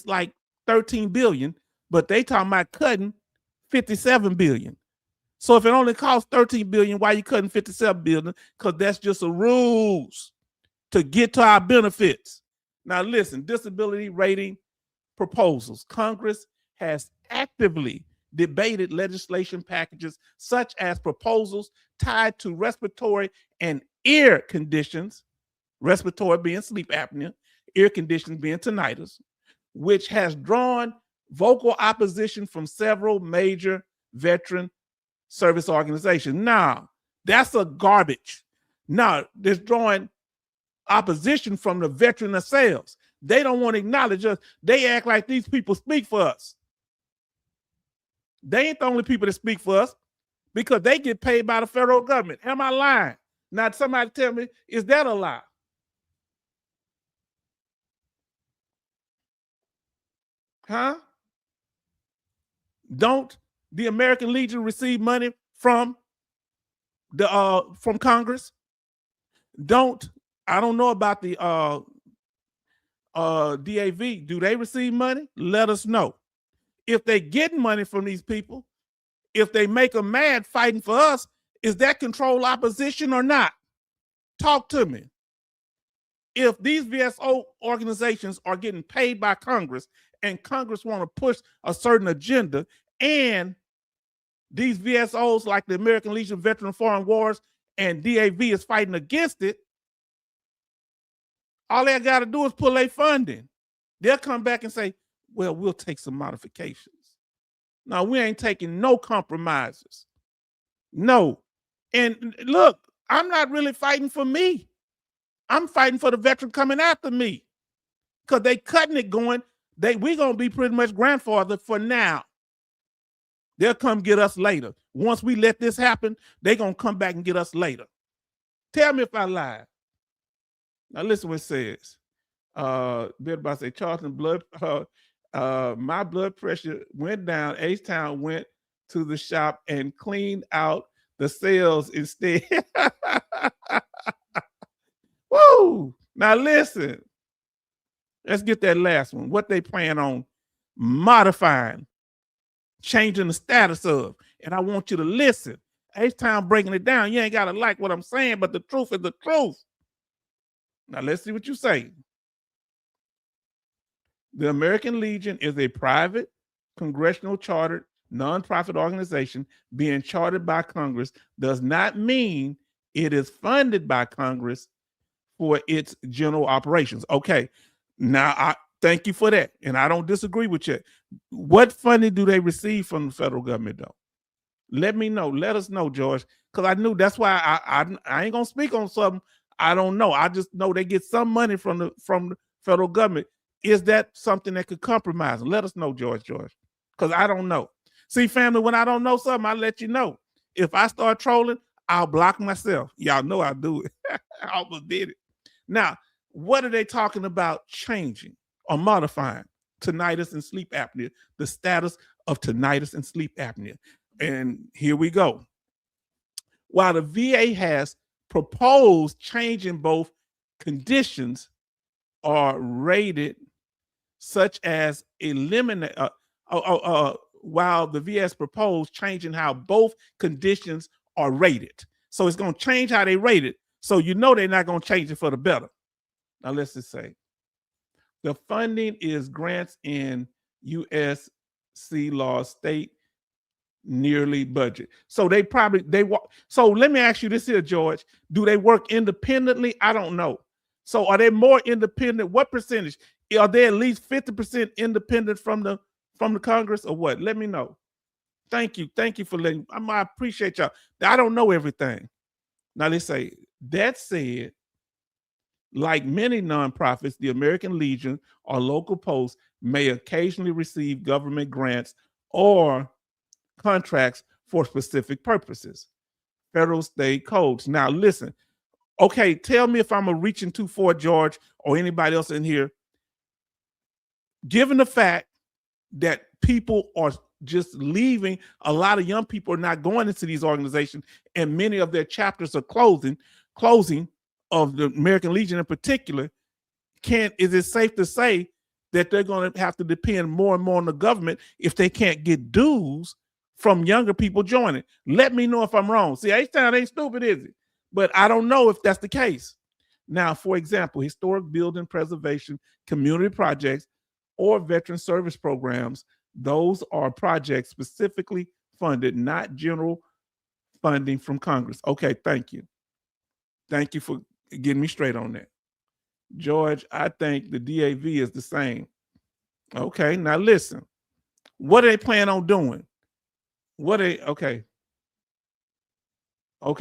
like 13 billion, but they talking about cutting 57 billion. So if it only costs 13 billion, why you cutting 57 billion? Because that's just a rules to get to our benefits. Now listen, disability rating proposals. Congress has actively debated legislation packages such as proposals tied to respiratory and ear conditions, respiratory being sleep apnea, ear conditions being tinnitus, which has drawn vocal opposition from several major veteran service organizations. Now, that's a garbage. Now, there's drawing opposition from the veteran themselves. They don't want to acknowledge us. They act like these people speak for us. They ain't the only people that speak for us because they get paid by the federal government. Am I lying? Now, somebody tell me, is that a lie? Huh? Don't the American Legion receive money from Congress? I don't know about the DAV. Do they receive money? Let us know. If they getting money from these people, if they make them mad fighting for us, is that controlled opposition or not? Talk to me. If these VSO organizations are getting paid by Congress and Congress want to push a certain agenda, and these VSOs like the American Legion Veteran Foreign Wars and DAV is fighting against it, all they got to do is pull their funding. They'll come back and say, well, we'll take some modifications. Now, we ain't taking no compromises. No. And look, I'm not really fighting for me. I'm fighting for the veteran coming after me because they cutting it going. We going to be pretty much grandfather for now. They'll come get us later. Once we let this happen, they're going to come back and get us later. Tell me if I lied. Now, listen what it says. Bill about to say, Charlton, my blood pressure went down. H-Town went to the shop and cleaned out the cells instead. Woo! Now, listen. Let's get that last one. What they plan on modifying, changing the status of. And I want you to listen. H-Town breaking it down. You ain't got to like what I'm saying, but the truth is the truth. Now, let's see what you say. The American Legion is a private, congressional chartered, nonprofit organization being chartered by Congress does not mean it is funded by Congress for its general operations. Okay, now I thank you for that, and I don't disagree with you. What funding do they receive from the federal government, though? Let me know. Let us know, George, because I knew that's why I ain't gonna speak on something I don't know. I just know they get some money from the federal government. Is that something that could compromise? Let us know, George, because I don't know. See, family, when I don't know something, I let you know. If I start trolling, I'll block myself. Y'all know I do it. I almost did it. Now, what are they talking about changing or modifying? Tinnitus and sleep apnea, the status of tinnitus and sleep apnea. And here we go. While the VA has proposed changing both conditions are rated, such as eliminate, while the VA has proposed changing how both conditions are rated. So it's going to change how they rate it. So you know they're not going to change it for the better. Now let's just say the funding is grants in USC law, state nearly budget. So so let me ask you this here, George. Do they work independently? I don't know. So are they more independent? What percentage? Are they at least 50% independent from the Congress or what? Let me know. Thank you. Thank you for letting I appreciate y'all. I don't know everything. Now let's say that said, like many nonprofits, the American Legion or local posts may occasionally receive government grants or contracts for specific purposes. Federal state codes. Now listen, okay, tell me if I'm reaching too far, George, or anybody else in here. Given the fact that people are just leaving, a lot of young people are not going into these organizations, and many of their chapters are closing of the American Legion in particular. Is it safe to say that they're going to have to depend more and more on the government if they can't get dues from younger people joining? Let me know if I'm wrong. See, H-Town ain't stupid, is it? But I don't know if that's the case. Now, for example, historic building preservation, community projects, or veteran service programs, those are projects specifically funded, not general funding from Congress. Okay, thank you. Thank you for getting me straight on that. George, I think the DAV is the same. Okay, now listen. What are they planning on doing? Okay,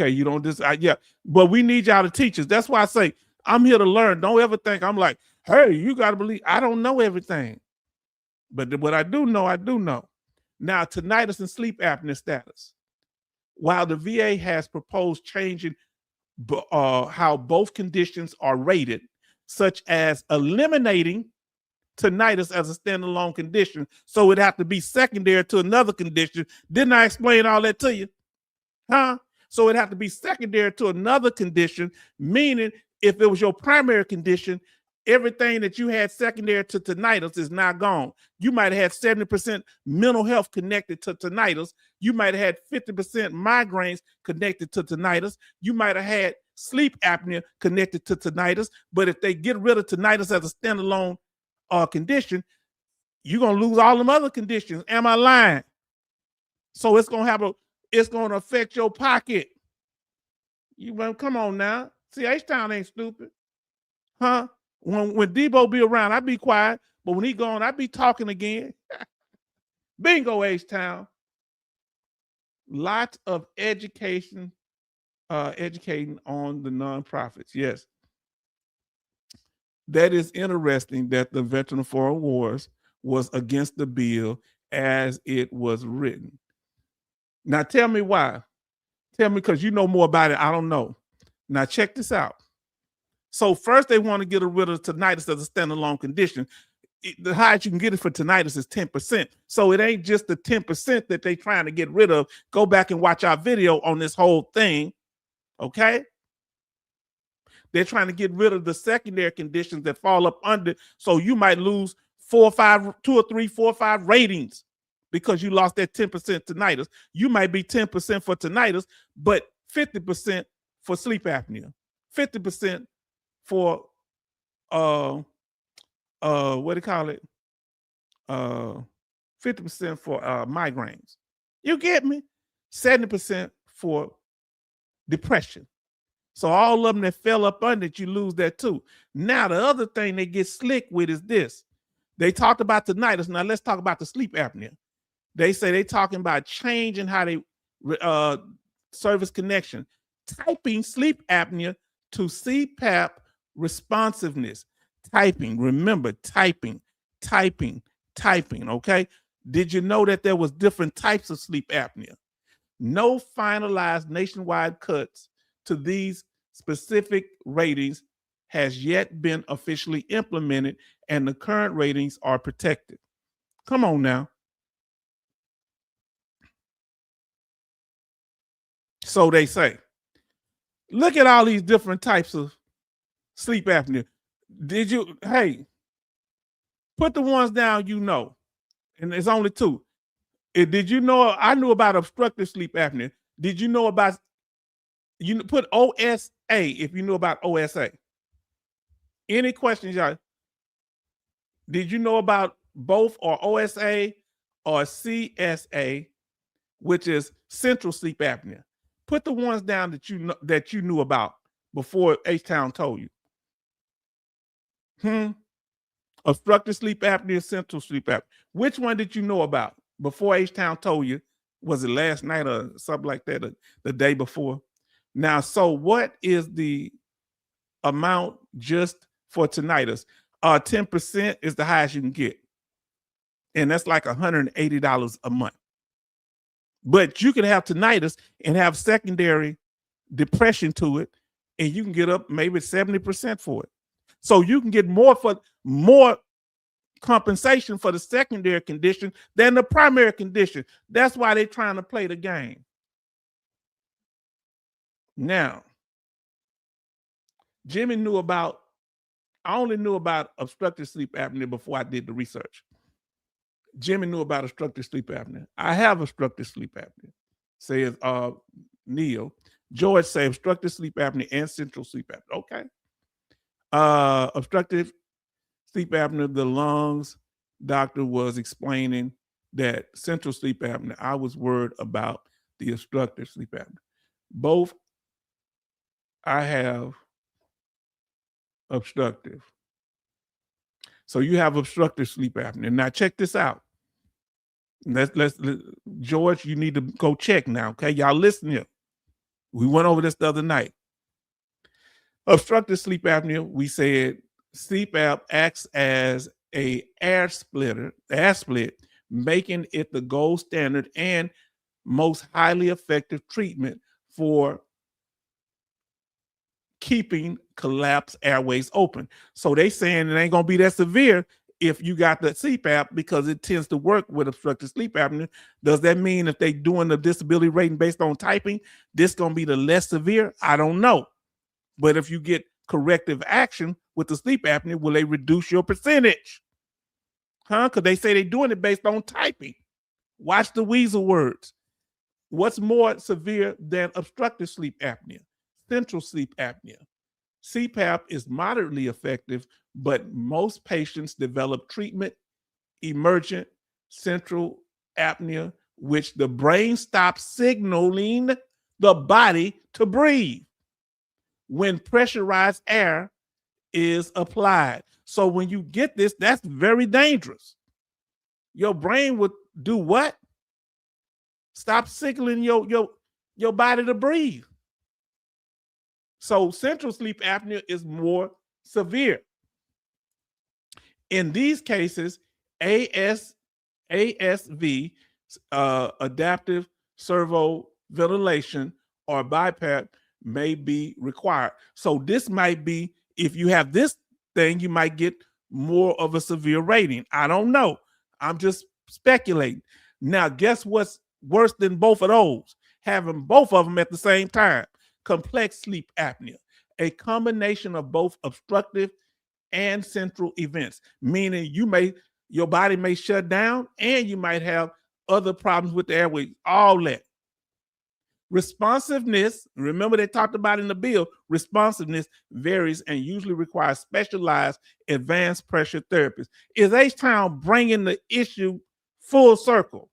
you don't yeah, but we need y'all to teach us. That's why I say I'm here to learn. Don't ever think I'm like, hey, you got to believe. I don't know everything. But what I do know, I do know. Now, tinnitus and sleep apnea status. While the VA has proposed changing how both conditions are rated, such as eliminating tinnitus as a standalone condition, so it'd have to be secondary to another condition. Didn't I explain all that to you? Huh? So it'd have to be secondary to another condition, meaning if it was your primary condition, everything that you had secondary to tinnitus is now gone. You might have had 70% mental health connected to tinnitus. You might have had 50% migraines connected to tinnitus. You might have had sleep apnea connected to tinnitus. But if they get rid of tinnitus as a standalone condition, you're going to lose all them other conditions. Am I lying? So it's going to affect your pocket. Come on now. See, H-Town ain't stupid. Huh? When Debo be around, I be quiet. But when he gone, I be talking again. Bingo, H-Town. Lots of educating on the nonprofits. Yes. That is interesting that the Veteran of Foreign Wars was against the bill as it was written. Now tell me why. Tell me, because you know more about it. I don't know. Now check this out. So first they want to get rid of tinnitus as a standalone condition. The highest you can get it for tinnitus is 10%. So it ain't just the 10% that they trying to get rid of. Go back and watch our video on this whole thing. Okay? They're trying to get rid of the secondary conditions that fall up under. So you might lose 2 or 3, 4 or 5 ratings because you lost that 10% tinnitus. You might be 10% for tinnitus, but 50% for sleep apnea, 50% for what do you call it? 50% for migraines. You get me? 70% for depression. So all of them that fell up under it, you lose that too. Now the other thing they get slick with is this. They talked about tinnitus. Now let's talk about the sleep apnea. They say they talking about changing how they service connection, typing sleep apnea to CPAP responsiveness. Typing, remember, typing. Okay. Did you know that there was different types of sleep apnea? No finalized nationwide cuts to these specific ratings has yet been officially implemented, and the current ratings are protected. Come on now. So they say. Look at all these different types of sleep apnea. Hey, put the ones down you know, and there's only 2. Did you know, I knew about obstructive sleep apnea. Did you know about, you put OSA if you knew about OSA? Any questions, y'all? Did you know about both, or OSA or CSA? which is central sleep apnea. Put the ones down that you knew about before H-Town told you. Obstructive sleep apnea, central sleep apnea. Which one did you know about before H-Town told you? Was it last night or something like that, or the day before? Now, so what is the amount just for tinnitus? 10% is the highest you can get. And that's like $180 a month. But you can have tinnitus and have secondary depression to it, and you can get up maybe 70% for it. So you can get more compensation for the secondary condition than the primary condition. That's why they're trying to play the game. Now, Jimmy I only knew about obstructive sleep apnea before I did the research. Jimmy knew about obstructive sleep apnea. I have obstructive sleep apnea, says Neil. George says obstructive sleep apnea and central sleep apnea. Okay. Obstructive sleep apnea, the lungs doctor was explaining that central sleep apnea. I was worried about the obstructive sleep apnea. Both I have obstructive. So you have obstructive sleep apnea. Now check this out. Let's George, you need to go check now. Okay, y'all listen here. We went over this the other night. Obstructive sleep apnea, we said CPAP acts as a air split, making it the gold standard and most highly effective treatment for keeping collapsed airways open. So they saying it ain't gonna be that severe if you got the CPAP because it tends to work with obstructive sleep apnea. Does that mean if they doing the disability rating based on typing, this gonna be the less severe? I don't know. But if you get corrective action with the sleep apnea, will they reduce your percentage? Because they say they're doing it based on typing. Watch the weasel words. What's more severe than obstructive sleep apnea? Central sleep apnea. CPAP is moderately effective, but most patients develop treatment emergent central apnea, which the brain stops signaling the body to breathe when pressurized air is applied. So when you get this, that's very dangerous. Your brain would do what? Stop signaling your body to breathe. So central sleep apnea is more severe. In these cases, ASV, adaptive servo ventilation, or BiPAP may be required. So this might be, if you have this thing, you might get more of a severe rating. I don't know. I'm just speculating. Now, guess what's worse than both of those? Having both of them at the same time. Complex sleep apnea, a combination of both obstructive and central events, meaning your body may shut down and you might have other problems with the airway, all that. Responsiveness, remember they talked about in the bill, responsiveness varies and usually requires specialized advanced pressure therapists. Is H-Town bringing the issue full circle?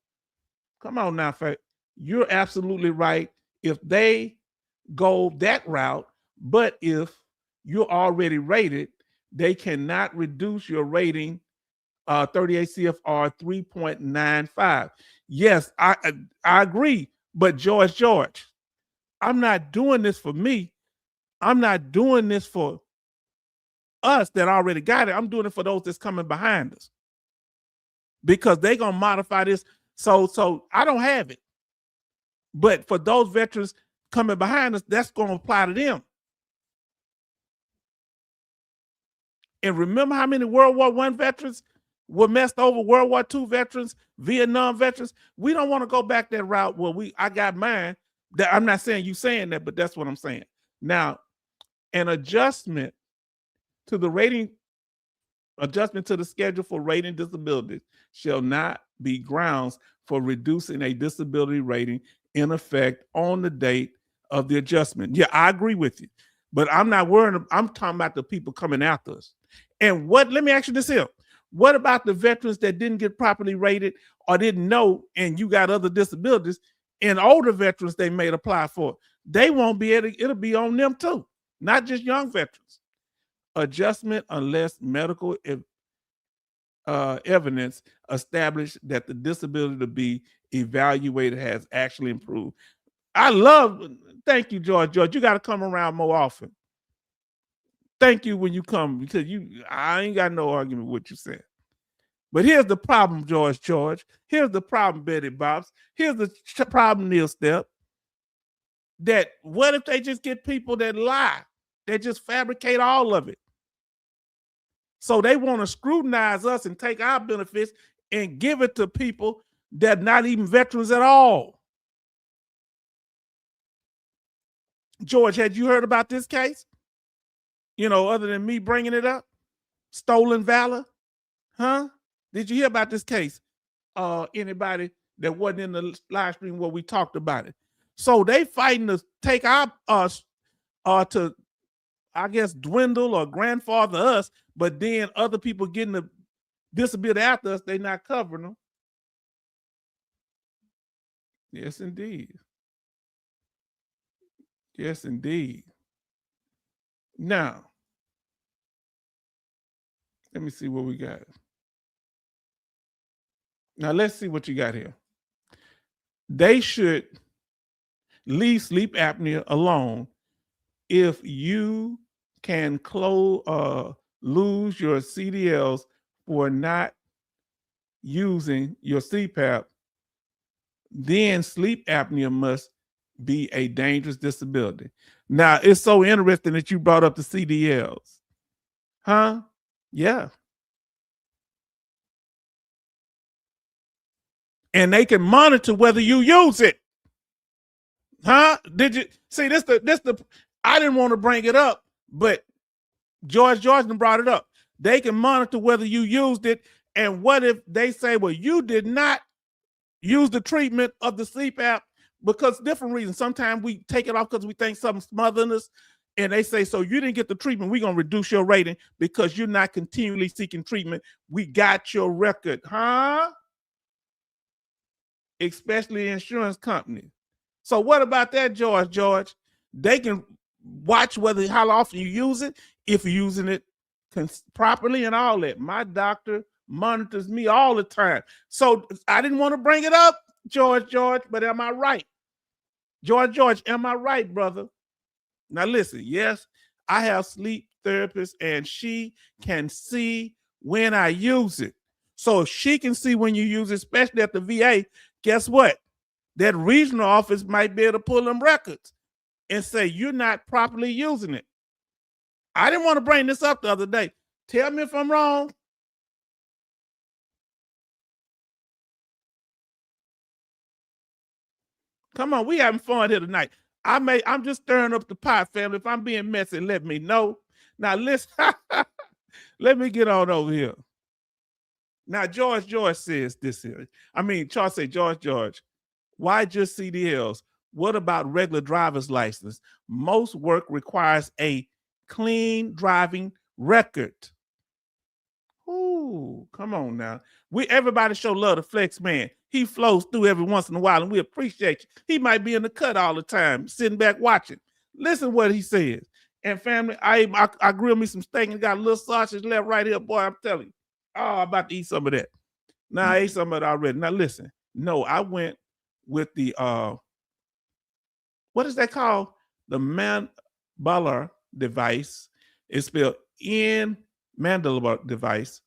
Come on now, you're absolutely right. If they go that route, but if you're already rated, they cannot reduce your rating 38 CFR 3.95. Yes, I agree, but George, I'm not doing this for me. I'm not doing this for us that already got it. I'm doing it for those that's coming behind us because they're gonna modify this. So I don't have it, but for those veterans coming behind us, that's going to apply to them. And remember how many World War I veterans were messed over, World War II veterans, Vietnam veterans? We don't want to go back that route where I got mine. That I'm not saying you saying that, but that's what I'm saying. Now, an adjustment to the schedule for rating disabilities shall not be grounds for reducing a disability rating in effect on the date of the adjustment. Yeah, I agree with you, but I'm not worried. I'm talking about the people coming after us. And let me ask you this here. What about the veterans that didn't get properly rated or didn't know, and you got other disabilities? And older veterans they may apply for. They won't be able to, it'll be on them too, not just young veterans. Adjustment unless medical evidence established that the disability to be evaluated has actually improved. Thank you, George. George, you got to come around more often. Thank you when you come, because I ain't got no argument with what you said. But here's the problem, George. Here's the problem, Betty Bobs. Here's the problem, Neil Step. That what if they just get people that lie? They just fabricate all of it. So they want to scrutinize us and take our benefits and give it to people that not even veterans at all. George, had you heard about this case? Other than me bringing it up? Stolen valor? Huh? Did you hear about this case? Anybody that wasn't in the live stream where we talked about it? So they fighting to take us to, I guess, dwindle or grandfather us, but then other people getting the disability after us, they not covering them. Yes, indeed. Yes, indeed. Now, let me see what we got. Now, let's see what you got here. They should leave sleep apnea alone if you can lose your CDLs for not using your CPAP. Then sleep apnea must be a dangerous disability. Now, it's so interesting that you brought up the CDLs. Huh? Yeah. And they can monitor whether you use it. Huh? Did you see this? I didn't want to bring it up, but George brought it up. They can monitor whether you used it. And what if they say, well, you did not use the treatment of the CPAP because different reasons. Sometimes we take it off because we think something's smothering us. And they say, so you didn't get the treatment. We're going to reduce your rating because you're not continually seeking treatment. We got your record. Huh? Especially insurance companies. So what about that, George? They can watch how often you use it, if you're using it properly and all that. My doctor monitors me all the time. So I didn't want to bring it up, George, but am I right? George, am I right, brother? Now listen, yes, I have sleep therapist and she can see when I use it. So if she can see when you use it, especially at the VA, guess what? That regional office might be able to pull them records and say you're not properly using it. I didn't want to bring this up the other day. Tell me if I'm wrong. Come on, we having fun here tonight. I'm just stirring up the pot, family. If I'm being messy, let me know. Now listen, let me get on over here. Now George says this here. Charles say, George, why just CDLs? What about regular driver's license? Most work requires a clean driving record. Ooh, come on now. Everybody show love to Flex Man. He flows through every once in a while, and we appreciate you. He might be in the cut all the time, sitting back watching. Listen what he says. And family, I grilled me some steak and got a little sausage left right here, boy. I'm telling you. Oh, I'm about to eat some of that. Now I ate some of it already. Now listen. No, I went with the what is that called? The Mandibular device. It's spelled Mandibular device.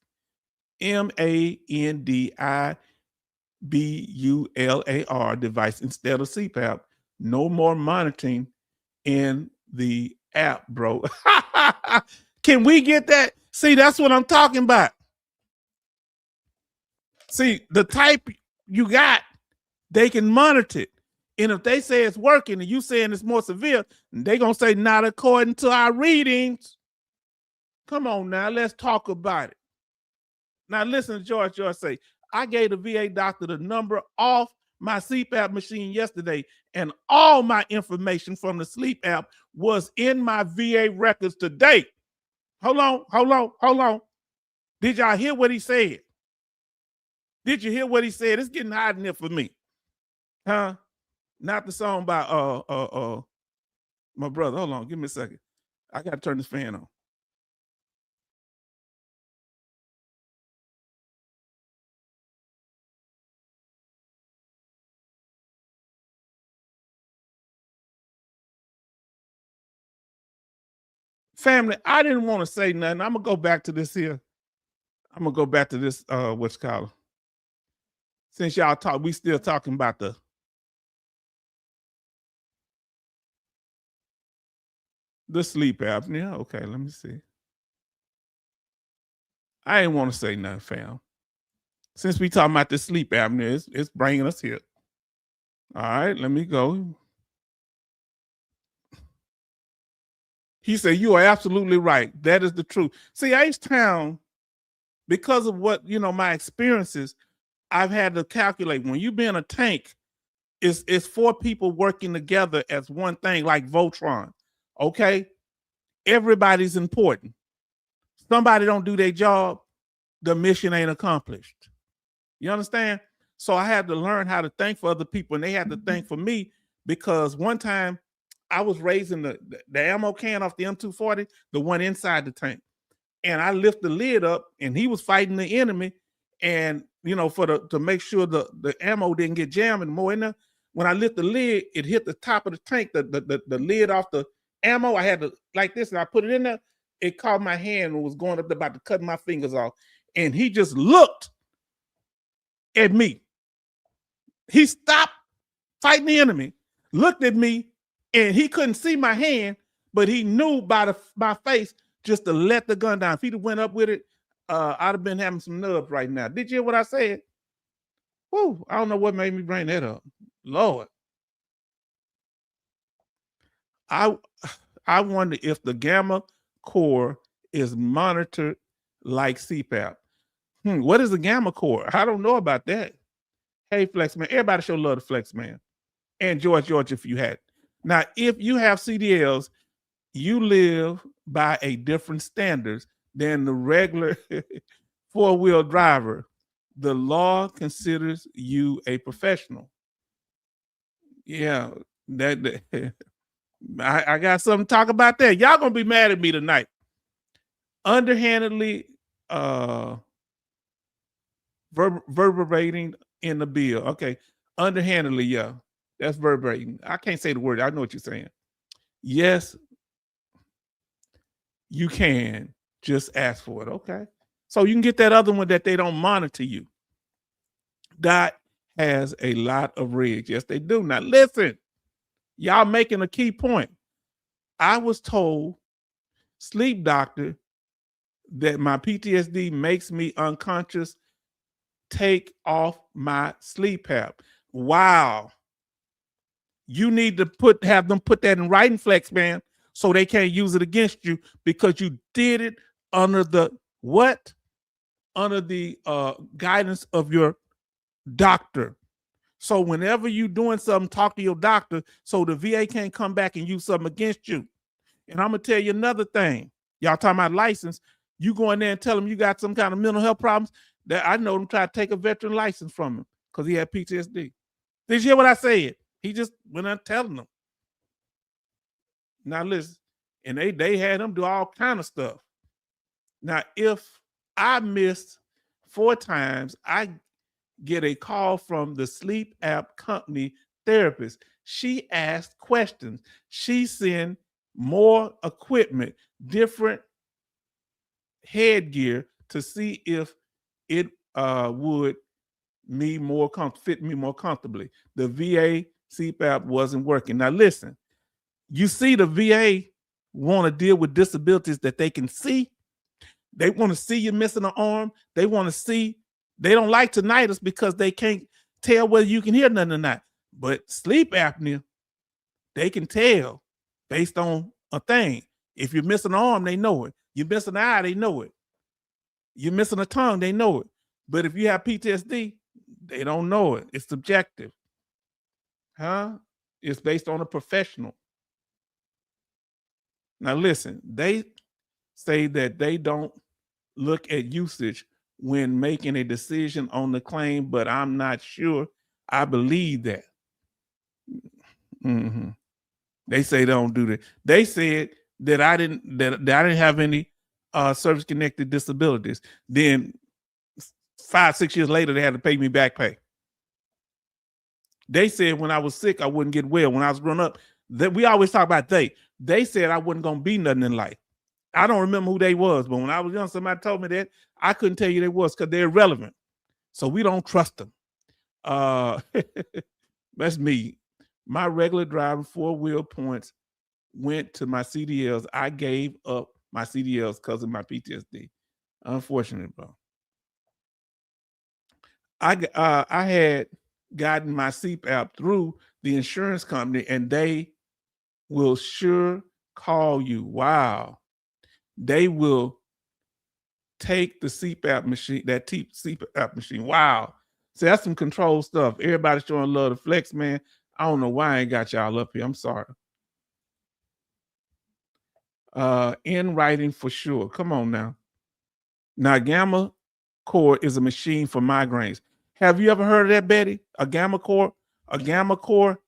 MANDIBULAR device instead of CPAP. No more monitoring in the app, bro. Can we get that? See, that's what I'm talking about. See, the type you got, they can monitor it. And if they say it's working and you saying it's more severe, they're going to say not according to our readings. Come on now, let's talk about it. Now listen to George say, I gave the VA doctor the number off my CPAP machine yesterday, and all my information from the sleep app was in my VA records today. Hold on. Did y'all hear what he said? Did you hear what he said? It's getting hot in here for me. Huh? Not the song by my brother. Hold on, give me a second. I gotta turn this fan on. Family, I didn't want to say nothing. I'm gonna go back to this here. I'm gonna go back to this what's called. Since y'all talk, we still talking about the sleep apnea. Okay, let me see. I didn't want to say nothing, fam. Since we talking about the sleep apnea, it's bringing us here. All right, let me go. He said, "You are absolutely right. That is the truth." See, H-Town, because of what my experiences, I've had to calculate when you be in a tank, it's four people working together as one thing, like Voltron. Okay, everybody's important. Somebody don't do their job, the mission ain't accomplished. You understand? So I had to learn how to think for other people, and they had to think for me, because one time I was raising the ammo can off the M240, the one inside the tank, and I lift the lid up, and he was fighting the enemy, and to make sure the ammo didn't get jammed and more in there. When I lift the lid, it hit the top of the tank, the lid off the ammo. I had to like this, and I put it in there. It caught my hand and was going up about to cut my fingers off, and he just looked at me. He stopped fighting the enemy, looked at me, and he couldn't see my hand, but he knew by my face just to let the gun down. If he'd have went up with it, I'd have been having some nubs right now. Did you hear what I said? Whew, I don't know what made me bring that up. Lord. I wonder if the gamma core is monitored like CPAP. What is the gamma core? I don't know about that. Hey, Flex Man. Everybody show love to Flex Man. And George if you had. Now, if you have CDLs, you live by a different standards than the regular four-wheel driver. The law considers you a professional. Yeah, that I got something to talk about that. Y'all gonna be mad at me tonight. Underhandedly verberating in the bill. Okay, underhandedly, yeah, that's verberating. I can't say the word. I know what you're saying. Yes, you can just ask for it. Okay, so you can get that other one that they don't monitor you. That has a lot of rigs. Yes, they do. Now listen, y'all making a key point. I was told, sleep doctor, that my PTSD makes me unconscious. Take off my sleep app. Wow. You need to have them put that in writing, Flex Man, so they can't use it against you, because you did it under the what? Under the guidance of your doctor. So whenever you're doing something, talk to your doctor so the VA can't come back and use something against you. And I'm gonna tell you another thing. Y'all talking about license. You go in there and tell them you got some kind of mental health problems. That I know them try to take a veteran license from him because he had PTSD. Did you hear what I said? He just went on telling them. Now listen, and they had him do all kind of stuff. Now, if I missed 4 times, I get a call from the sleep app company therapist. She asked questions. She sent more equipment, different headgear to see if it would fit me more comfortably. The VA CPAP wasn't working. Now listen, you see the VA want to deal with disabilities that they can see. They want to see you missing an arm. They want to see. They don't like tinnitus because they can't tell whether you can hear nothing or not. But sleep apnea, they can tell based on a thing. If you're missing an arm, they know it. You're missing an eye, they know it. You're missing a tongue, they know it. But if you have PTSD, they don't know it. It's subjective. Huh? It's based on a professional. Now listen, they say that they don't look at usage when making a decision on the claim, but I'm not sure I believe that. Mm-hmm. They say they don't do that. They said that I didn't have any service connected disabilities. Then 5, 6 years later, they had to pay me back pay. They said when I was sick, I wouldn't get well. When I was growing up, that we always talk about they said I wasn't gonna be nothing in life. I don't remember who they was, but when I was young, somebody told me that. I couldn't tell you they was because they're irrelevant. So we don't trust them. That's me. My regular driver 4-wheel points went to my CDLs. I gave up my CDLs because of my PTSD. Unfortunate, bro. I had gotten my CPAP through the insurance company, and they will sure call you. Wow. They will take the CPAP machine, that CPAP machine. Wow. See, that's some control stuff. Everybody's showing love to Flex, man. I don't know why I ain't got y'all up here. I'm sorry. In writing for sure. Come on now. Now, Gamma Core is a machine for migraines. Have you ever heard of that, Betty? A Gamma Core? A Gamma Core?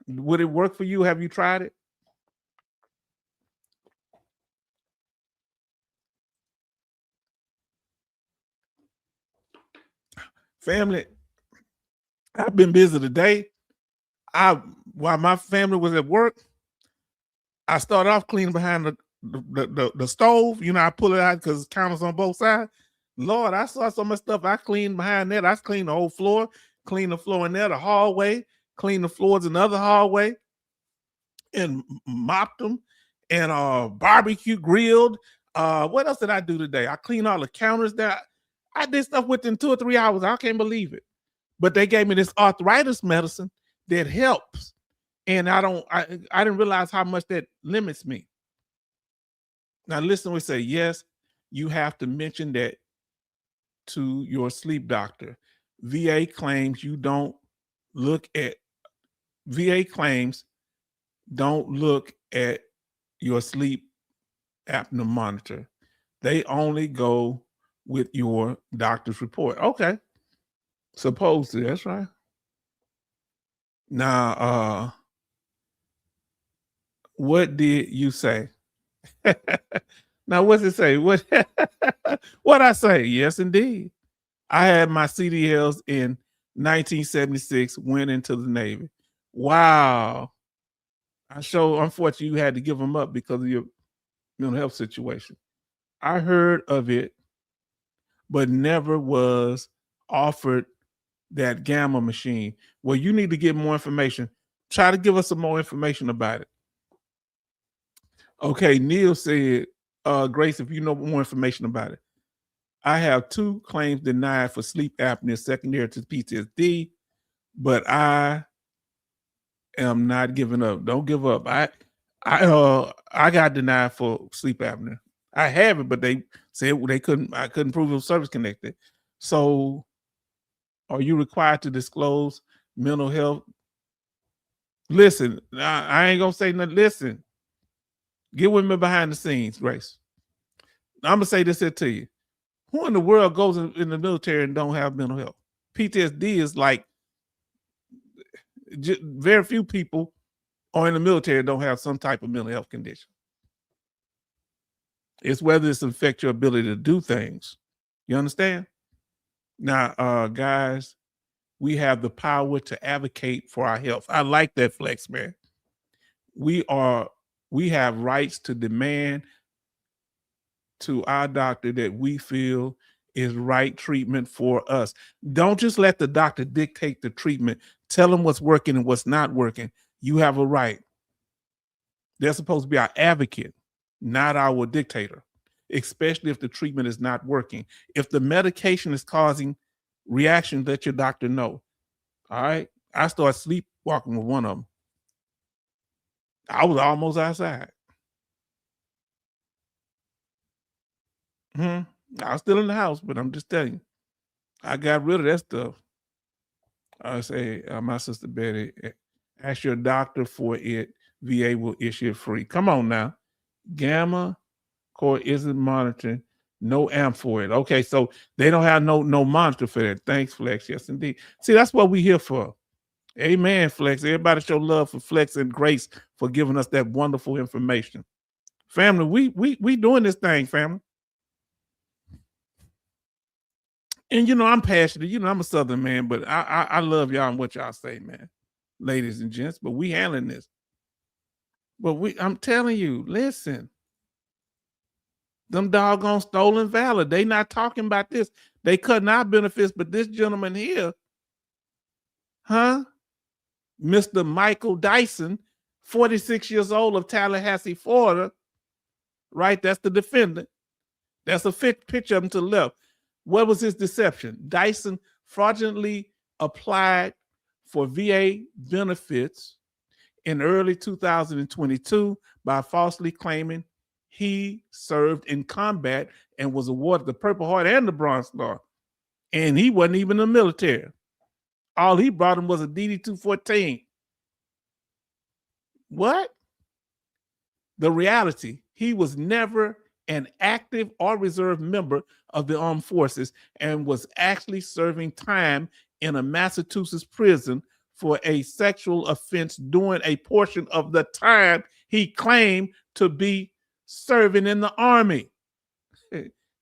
Would it work for you? Have you tried it? Family, I've been busy today. While my family was at work, I started off cleaning behind the stove. You know, I pull it out because counters on both sides. Lord, I saw so much stuff I cleaned behind that. I cleaned the whole floor, cleaned the floor in there, the hallway, cleaned the floors in the other hallway, and mopped them, and barbecue grilled. What else did I do today? I cleaned all the counters there. I did stuff within 2 or 3 hours. I can't believe it. But they gave me this arthritis medicine that helps. And I didn't realize how much that limits me. Now listen, we say, yes, you have to mention that to your sleep doctor. VA claims don't look at your sleep apnea monitor. They only go with your doctor's report. Okay. Supposed to, that's right. Now, what did you say? Now, what's it say? What I say? Yes, indeed. I had my CDLs in 1976, went into the Navy. Wow. Unfortunately, you had to give them up because of your mental health situation. I heard of it, but never was offered that Gamma machine. Well, you need to get more information. Try to give us some more information about it. Okay, Neil said, Grace, if you know more information about it. I have 2 claims denied for sleep apnea secondary to PTSD, but I am not giving up. Don't give up. I got denied for sleep apnea. I have it, but they said I couldn't prove it was service connected. So are you required to disclose mental health? Listen, I ain't gonna say nothing. Listen, get with me behind the scenes, Grace. I'm gonna say this here to you. Who in the world goes in the military and don't have mental health? PTSD is like very few people are in the military don't have some type of mental health condition. It's whether it's affect your ability to do things. You understand? Now, guys, we have the power to advocate for our health. I like that, Flex, man. We have rights to demand to our doctor that we feel is right treatment for us. Don't just let the doctor dictate the treatment. Tell them what's working and what's not working. You have a right. They're supposed to be our advocate, not our dictator, especially if the treatment is not working. If the medication is causing reaction, let your doctor know. All right. I started sleepwalking with one of them. I was almost outside. I was still in the house, but I'm just telling you, I got rid of that stuff. I say, my sister Betty, ask your doctor for it. VA will issue it free. Come on now. Gamma Core isn't monitoring. No amp for it. Okay, so they don't have no monitor for that. Thanks, Flex. Yes, indeed. See, that's what we're here for. Amen, Flex. Everybody show love for Flex and Grace for giving us that wonderful information. Family, we doing this thing, family. And I'm passionate. I'm a Southern man, but I love y'all and what y'all say, man, ladies and gents. But we handling this. But I'm telling you, listen, them doggone stolen valor. They not talking about this. They cutting our benefits, but this gentleman here, Mr. Michael Dyson, 46 years old of Tallahassee, Florida, right? That's the defendant. That's a picture of him to the left. What was his deception? Dyson fraudulently applied for VA benefits in early 2022 by falsely claiming he served in combat and was awarded the Purple Heart and the Bronze Star. And he wasn't even in the military. All he brought him was a DD-214. What? The reality, he was never an active or reserve member of the armed forces and was actually serving time in a Massachusetts prison for a sexual offense during a portion of the time he claimed to be serving in the Army.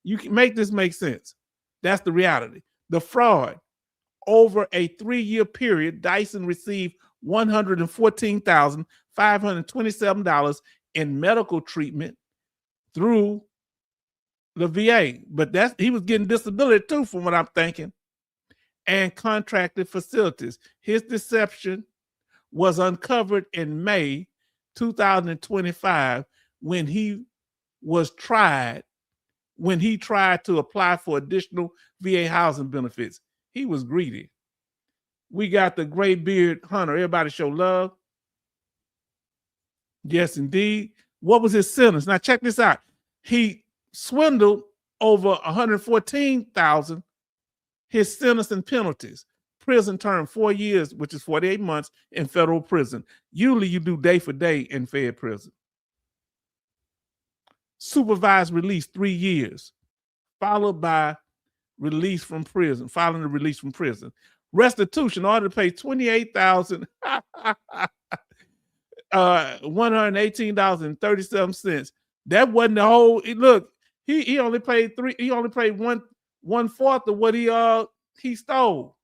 You can make this make sense. That's the reality. The fraud. Over a 3-year period, Dyson received $114,527 in medical treatment through the VA. But he was getting disability too, from what I'm thinking, and contracted facilities. His deception was uncovered in May 2025 when he tried to apply for additional VA housing benefits. He was greedy. We got the gray beard hunter. Everybody show love. Yes, indeed. What was his sentence? Now check this out. He swindled over $114,000. His sentence and penalties. Prison term 4 years, which is 48 months in federal prison. Usually you do day for day in Fed prison. Supervised release 3 years, followed by release from prison, following the release from prison. Restitution, order to pay $28,118.37. That wasn't the whole. Look, he only paid one fourth of what he stole.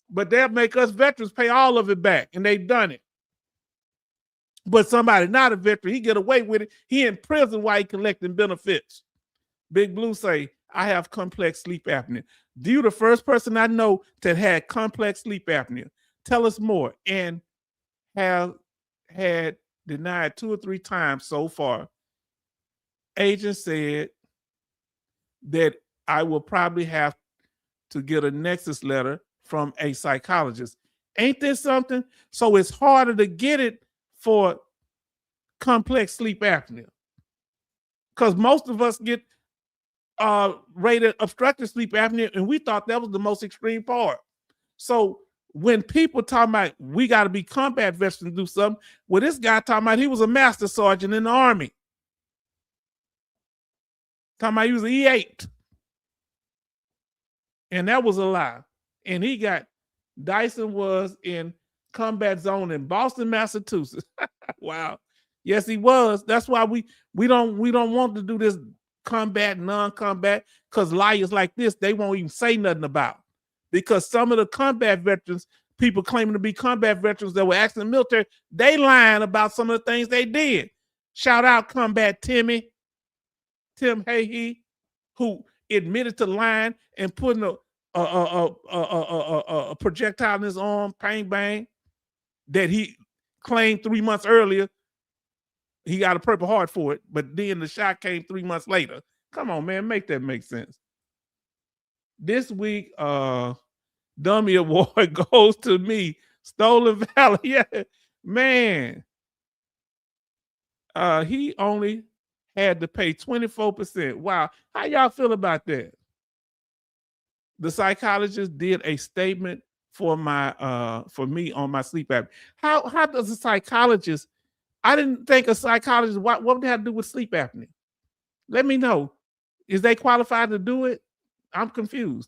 But they'll make us veterans pay all of it back, and they've done it. But somebody not a veteran, he get away with it. He in prison while he collecting benefits. Big Blue say, I have complex sleep apnea. You the first person I know that had complex sleep apnea. Tell us more. And have had denied 2 or 3 times so far. Agent said that I will probably have to get a nexus letter from a psychologist. Ain't this something? So it's harder to get it for complex sleep apnea, because most of us get rated obstructive sleep apnea, and we thought that was the most extreme part. So when people talk about we got to be combat veterans to do something, well, this guy talking about he was a master sergeant in the Army. Talking about he was an E8. And that was a lie. And Dyson was in combat zone in Boston, Massachusetts. Wow. Yes, he was. That's why we don't want to do this combat, non-combat, because liars like this, they won't even say nothing about. Because some of the combat veterans, people claiming to be combat veterans that were actually in the military, they lying about some of the things they did. Shout out Combat Tim Hahe, who admitted to lying and putting a projectile in his arm, bang bang, that he claimed 3 months earlier. He got a Purple Heart for it, but then the shot came 3 months later. Come on, man, make that make sense. This week, Dummy Award goes to me, Stolen Valor. Yeah, man. He only had to pay 24%. Wow. How y'all feel about that? The psychologist did a statement for me on my sleep apnea. How does a psychologist? I didn't think a psychologist. What would they have to do with sleep apnea? Let me know. Is they qualified to do it? I'm confused.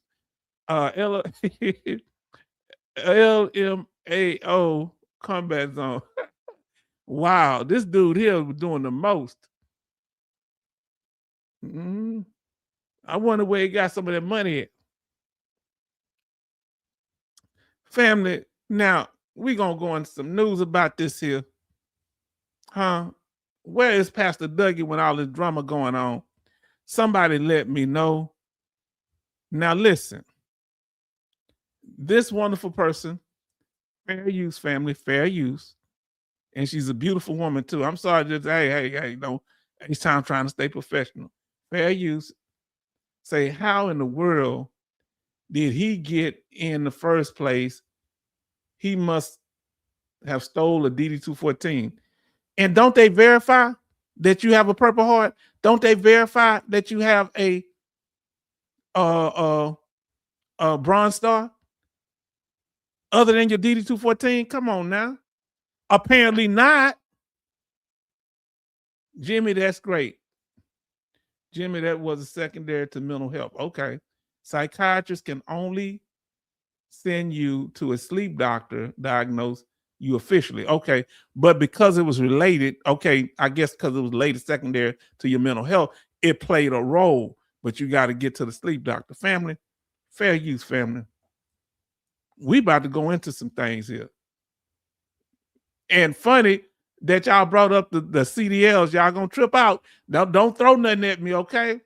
Ella, LMAO combat zone. Wow, this dude here was doing the most. I wonder where he got some of that money at. Family, now we gonna go into some news about this here. Huh? Where is Pastor Dougie when all this drama going on? Somebody let me know. Now listen, this wonderful person, fair use family, fair use, and she's a beautiful woman too. I'm sorry, just hey, no, each time trying to stay professional. Fair use. Say, how in the world did he get in the first place? He must have stole a DD-214. And don't they verify that you have a Purple Heart? Don't they verify that you have a Bronze Star other than your DD-214? Come on now. Apparently not. Jimmy, that's great. Jimmy, that was a secondary to mental health. Okay. Psychiatrists can only send you to a sleep doctor, diagnose you officially. Okay. But because it was related, okay, I guess because it was related secondary to your mental health, it played a role. But you got to get to the sleep doctor. Family, fair use family. We about to go into some things here. And funny that y'all brought up the CDLs. Y'all gonna trip out. Don't throw nothing at me, okay?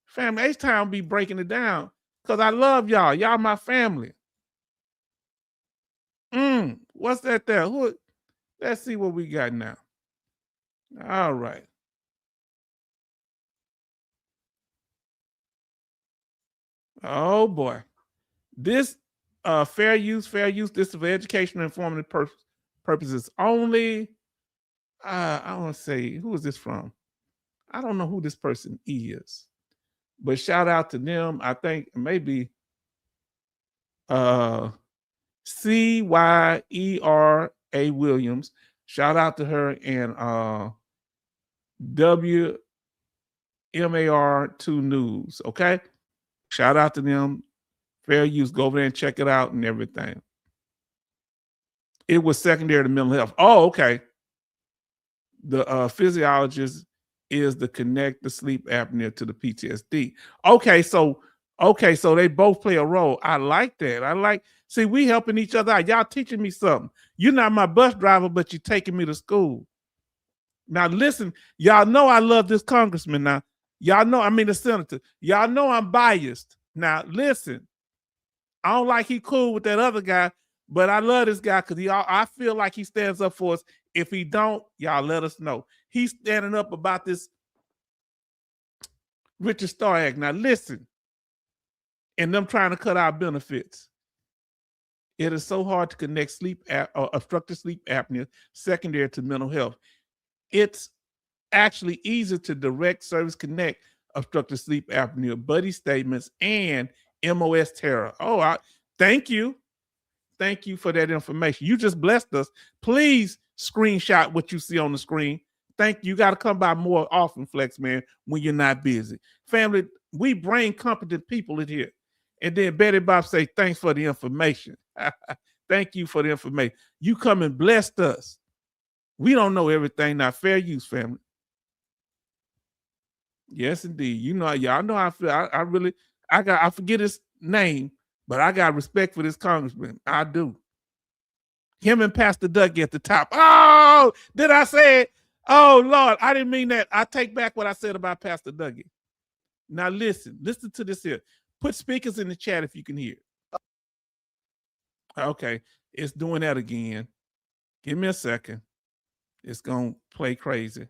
Family, H-Town be breaking it down because I love y'all. Y'all my family. What's that there? Let's see what we got now. All right. Oh boy. This fair use, this is for educational and informative purposes only. I want to say, who is this from? I don't know who this person is, but shout out to them. I think maybe CYERA Williams. Shout out to her and WMAR2 News. Okay. Shout out to them. Fair use. Go over there and check it out and everything. It was secondary to mental health. Oh, okay. The physiologist is to connect the sleep apnea to the PTSD. Okay, so they both play a role. I like that. See, we helping each other out. Y'all teaching me something. You're not my bus driver, but you're taking me to school. Now listen, y'all know I love this congressman. Now, y'all know, I mean the senator. Y'all know I'm biased. Now listen, I don't like he cool with that other guy, but I love this guy because I feel like he stands up for us. If he don't, y'all let us know. He's standing up about this Richard Starr Act. Now listen, and them trying to cut our benefits. It is so hard to connect obstructive sleep apnea secondary to mental health. It's actually easier to direct service connect obstructive sleep apnea, buddy statements, and MOS terror. Oh, thank you. Thank you for that information. You just blessed us. Please screenshot what you see on the screen. Thank you. You got to come by more often, Flex Man, when you're not busy. Family, we bring competent people in here. And then Betty Bob say, thanks for the information. Thank you for the information. You come and blessed us. We don't know everything. Now, fair use, family. Yes, indeed. You know, y'all know how I feel. I forget his name, but I got respect for this congressman. I do. Him and Pastor Dougie at the top. Oh, did I say it? Oh, Lord, I didn't mean that. I take back what I said about Pastor Dougie. Now, listen to this here. Put speakers in the chat if you can hear. Okay, it's doing that again. Give me a second. It's going to play crazy.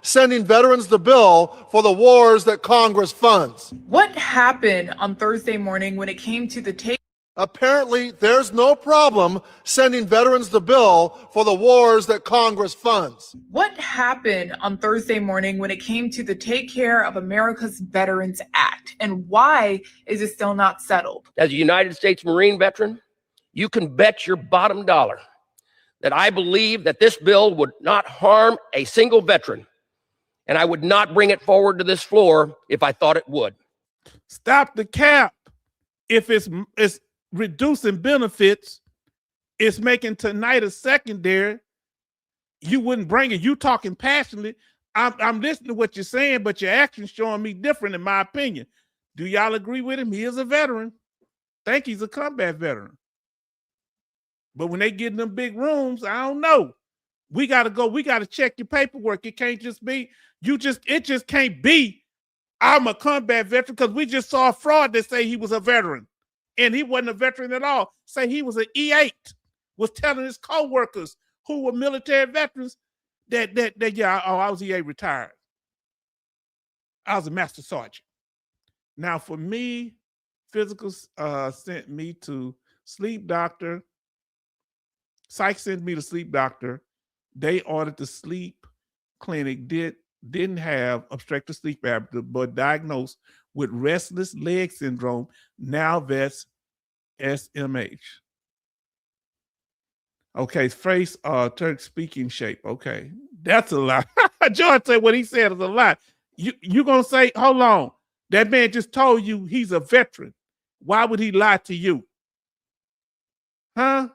Sending veterans the bill for the wars that Congress funds. What happened on Thursday morning when it came to the take? Apparently, there's no problem sending veterans the bill for the wars that Congress funds. What happened on Thursday morning when it came to the Take Care of America's Veterans Act? And why is it still not settled? As a United States Marine veteran, you can bet your bottom dollar that I believe that this bill would not harm a single veteran and I would not bring it forward to this floor if I thought it would. Stop the cap. If it's reducing benefits, it's making tonight a secondary. You wouldn't bring it. You talking passionately. I'm listening to what you're saying, but your actions showing me different, in my opinion. Do y'all agree with him? He is a veteran. Think he's a combat veteran. But when they get in them big rooms, I don't know. We got to go. We got to check your paperwork. It can't just be, it just can't be, I'm a combat veteran, because we just saw a fraud that say he was a veteran. And he wasn't a veteran at all. Say he was an E8, was telling his co-workers who were military veterans that yeah, oh, I was EA retired. I was a master sergeant. Now for me, physical sent me to sleep doctor. Psych sent me to sleep doctor. They ordered the sleep clinic, didn't have obstructive sleep apnea, but diagnosed with restless leg syndrome, now that's SMH. Okay, face Turk speaking shape. Okay, that's a lie. George said what he said is a lie. You gonna say, hold on, that man just told you he's a veteran. Why would he lie to you? Huh?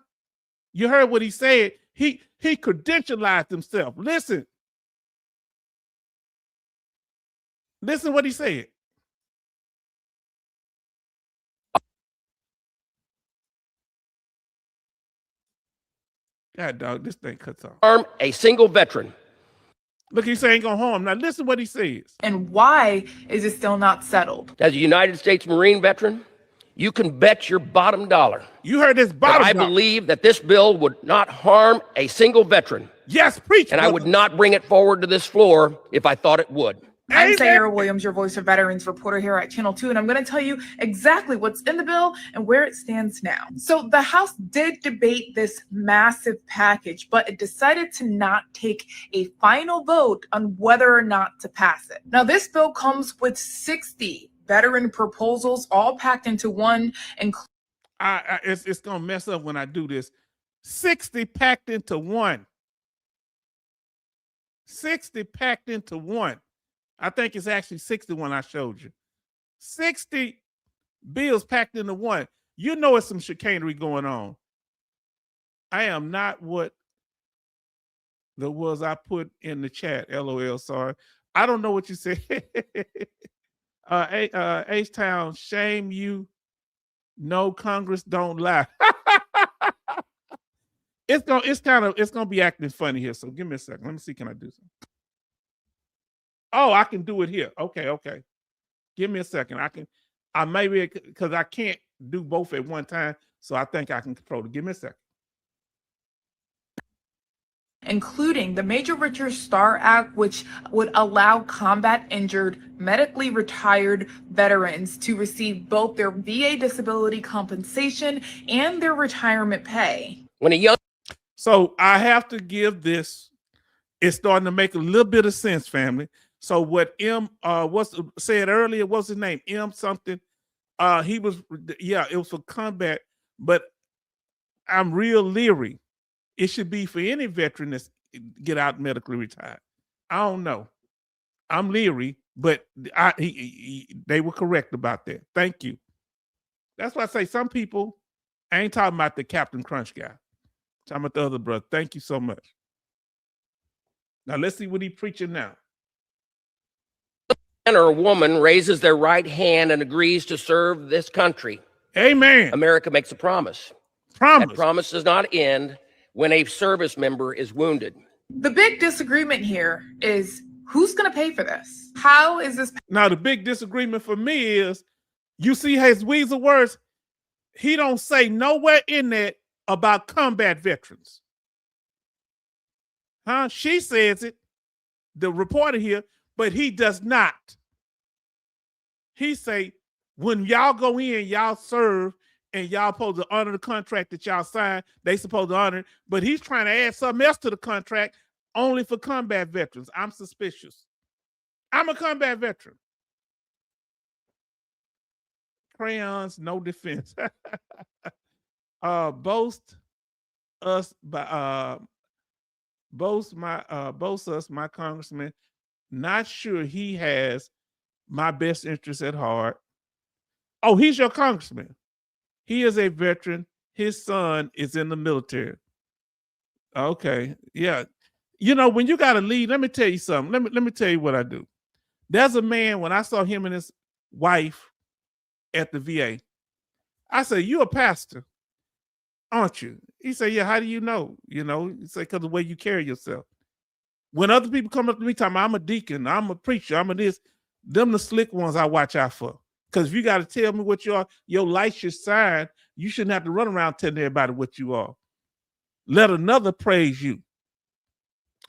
You heard what he said. He credentialized himself. Listen what he said. God, dog, this thing cuts off. Harm a single veteran. Look, he saying ain't gonna harm. Now listen what he says. And why is it still not settled? As a United States Marine veteran, you can bet your bottom dollar You heard this that bottom I dollar. believe that this bill would not harm a single veteran, Yes, preach. and I would not bring it forward to this floor if I thought it would. I'm Amen. Sarah Williams, your voice of veterans reporter here at Channel 2, and I'm going to tell you exactly what's in the bill and where it stands now. So the House did debate this massive package, but it decided to not take a final vote on whether or not to pass it. Now, this bill comes with 60 veteran proposals, all packed into one, including It's gonna mess up when I do this. 60 packed into one. 60 packed into one. I think it's actually 61 I showed you. 60 bills packed into one. You know it's some chicanery going on. I am not what the was I put in the chat. LOL, sorry. I don't know what you said. H-Town, shame you. No, Congress don't lie. It's gonna be acting funny here. So give me a second. Let me see. Can I do something? Oh, I can do it here. Okay. Give me a second. I maybe because I can't do both at one time. So I think I can control it. Give me a second. including the Major Richard Starr Act, which would allow combat injured, medically retired veterans to receive both their VA disability compensation and their retirement pay. When a young So I have to give this. It's starting to make a little bit of sense, family. So what what's said earlier, what's his name? M something. He was, it was for combat, but I'm real leery. It should be for any veteran that's get out medically retired. I don't know. I'm leery, but they were correct about that. Thank you. That's why I say some people, I ain't talking about the Captain Crunch guy. I'm talking about the other brother. Thank you so much. Now let's see what he's preaching now. man or a woman raises their right hand and agrees to serve this country, Amen. America makes a promise. Promise. That promise does not end when a service member is wounded. The big disagreement here is who's going to pay for this? How is this? Now the big disagreement for me is, you see his weasel words. He don't say nowhere in that about combat veterans. Huh? She says it, the reporter here, but he does not. He say, when y'all go in, y'all serve, and y'all supposed to honor the contract that y'all signed, they supposed to honor it, but he's trying to add something else to the contract only for combat veterans. I'm suspicious. I'm a combat veteran. Crayons, no defense. Boast us, my congressman, not sure he has my best interest at heart. Oh, he's your congressman. He is a veteran. His son is in the military. Okay, yeah. You know, when you got to lead, let me tell you something. Let me tell you what I do. There's a man, when I saw him and his wife at the VA, I said, "You a pastor, aren't you?" He said, "Yeah, how do you know?" You know, he said, "Because the way you carry yourself." When other people come up to me talking, I'm a deacon, I'm a preacher, I'm a this, them the slick ones I watch out for. Because if you got to tell me what you are, your light should shine. You shouldn't have to run around telling everybody what you are. Let another praise you.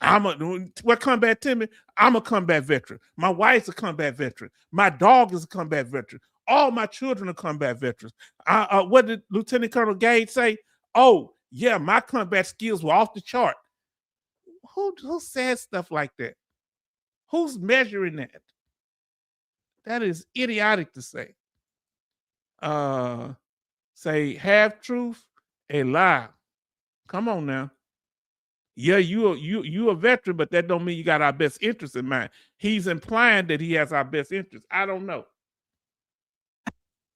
What combat Timmy? I'm a combat veteran. My wife's a combat veteran. My dog is a combat veteran. All my children are combat veterans. What did Lieutenant Colonel Gage say? Oh, yeah, my combat skills were off the chart. Who says stuff like that? Who's measuring that? That is idiotic to say. Say half truth, a lie. Come on now. Yeah, you a veteran, but that don't mean you got our best interest in mind. He's implying that he has our best interest. I don't know.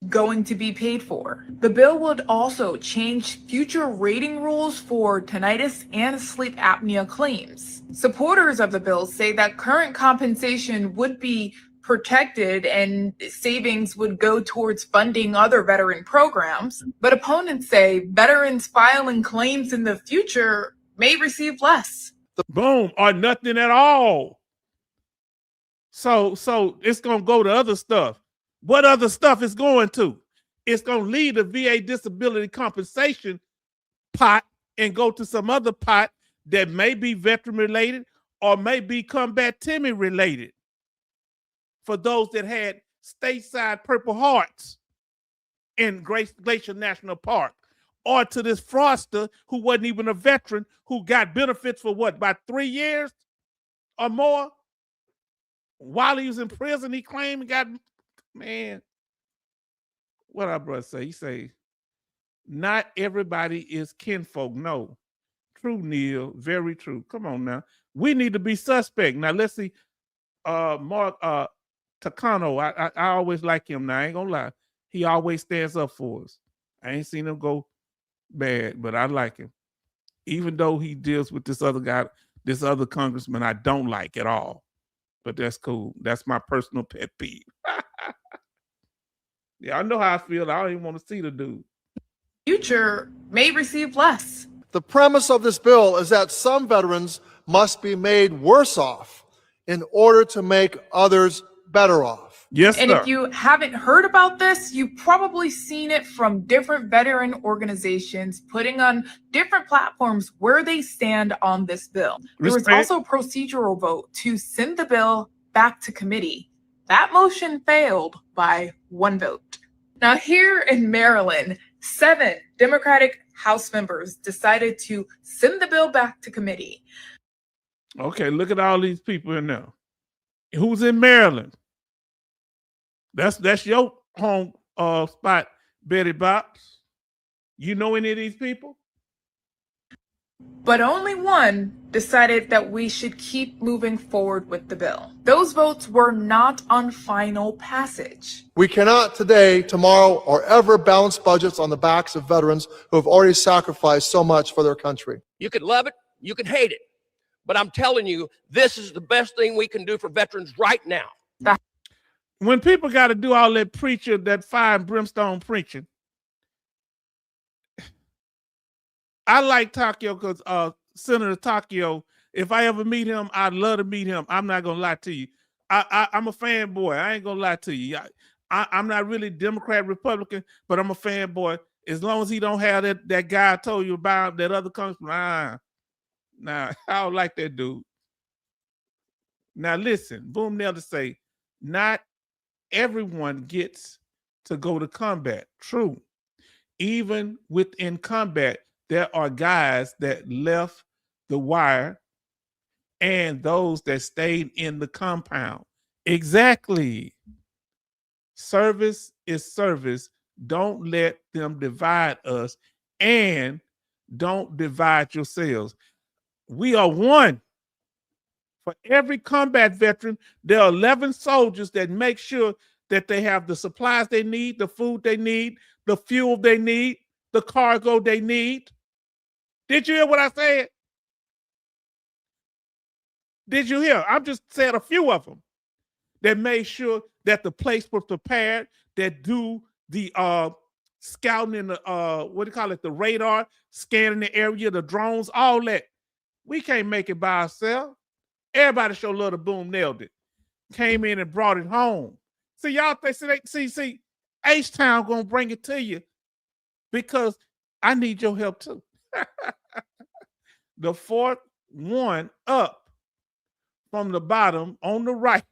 Going to be paid for. The bill would also change future rating rules for tinnitus and sleep apnea claims. Supporters of the bill say that current compensation would be protected and savings would go towards funding other veteran programs. But opponents say veterans filing claims in the future may receive less. Boom, or nothing at all. So it's gonna go to other stuff. What other stuff is going to? It's gonna leave the VA disability compensation pot and go to some other pot that may be veteran related or may be combat Timmy related. For those that had stateside Purple Hearts in Glacier National Park, or to this fraudster who wasn't even a veteran who got benefits for what, about 3 years or more? While he was in prison, he claimed he got, man, what our brother say? He say, not everybody is kinfolk. No. True, Neil. Very true. Come on now. We need to be suspect. Now let's see. Mark Takano. I always like him now. I ain't gonna lie. He always stands up for us. I ain't seen him go bad, but I like him. Even though he deals with this other guy, this other congressman I don't like at all. But that's cool. That's my personal pet peeve. Yeah, I know how I feel. I don't even want to see the dude. Future may receive less. The premise of this bill is that some veterans must be made worse off in order to make others better off. Yes, And sir. if you haven't heard about this, you've probably seen it from different veteran organizations putting on different platforms where they stand on this bill. There was Respect. also a procedural vote to send the bill back to committee. That motion failed by 1 vote. Now, here in Maryland, 7 Democratic House members decided to send the bill back to committee. Okay, look at all these people in there. Who's in Maryland? That's your home spot, Betty Box. You know any of these people? But only 1 decided that we should keep moving forward with the bill. Those votes were not on final passage. We cannot today, tomorrow, or ever balance budgets on the backs of veterans who have already sacrificed so much for their country. You could love it, you could hate it. But I'm telling you, this is the best thing we can do for veterans right now. When people got to do all that preaching, that fire and brimstone preaching, I like Takio because Senator Takio, if I ever meet him, I'd love to meet him. I'm not going to lie to you. I'm a fanboy. I ain't going to lie to you. I'm not really Democrat, Republican, but I'm a fanboy. As long as he don't have that guy I told you about, that other congressman, nah, I don't like that dude. Now listen, Boom Nail to say, not everyone gets to go to combat. True. Even within combat, there are guys that left the wire and those that stayed in the compound. Exactly. Service is service. Don't let them divide us, and don't divide yourselves. We are one. For every combat veteran, there are 11 soldiers that make sure that they have the supplies they need, the food they need, the fuel they need, the cargo they need. Did you hear what I said? Did you hear? I'm just saying a few of them that made sure that the place was prepared, that do the scouting and the what do you call it, the radar, scanning the area, the drones, all that. We can't make it by ourselves. Everybody show love to Boom nailed it. Came in and brought it home. See, y'all see, H-Town gonna bring it to you because I need your help too. The fourth one up from the bottom on the right,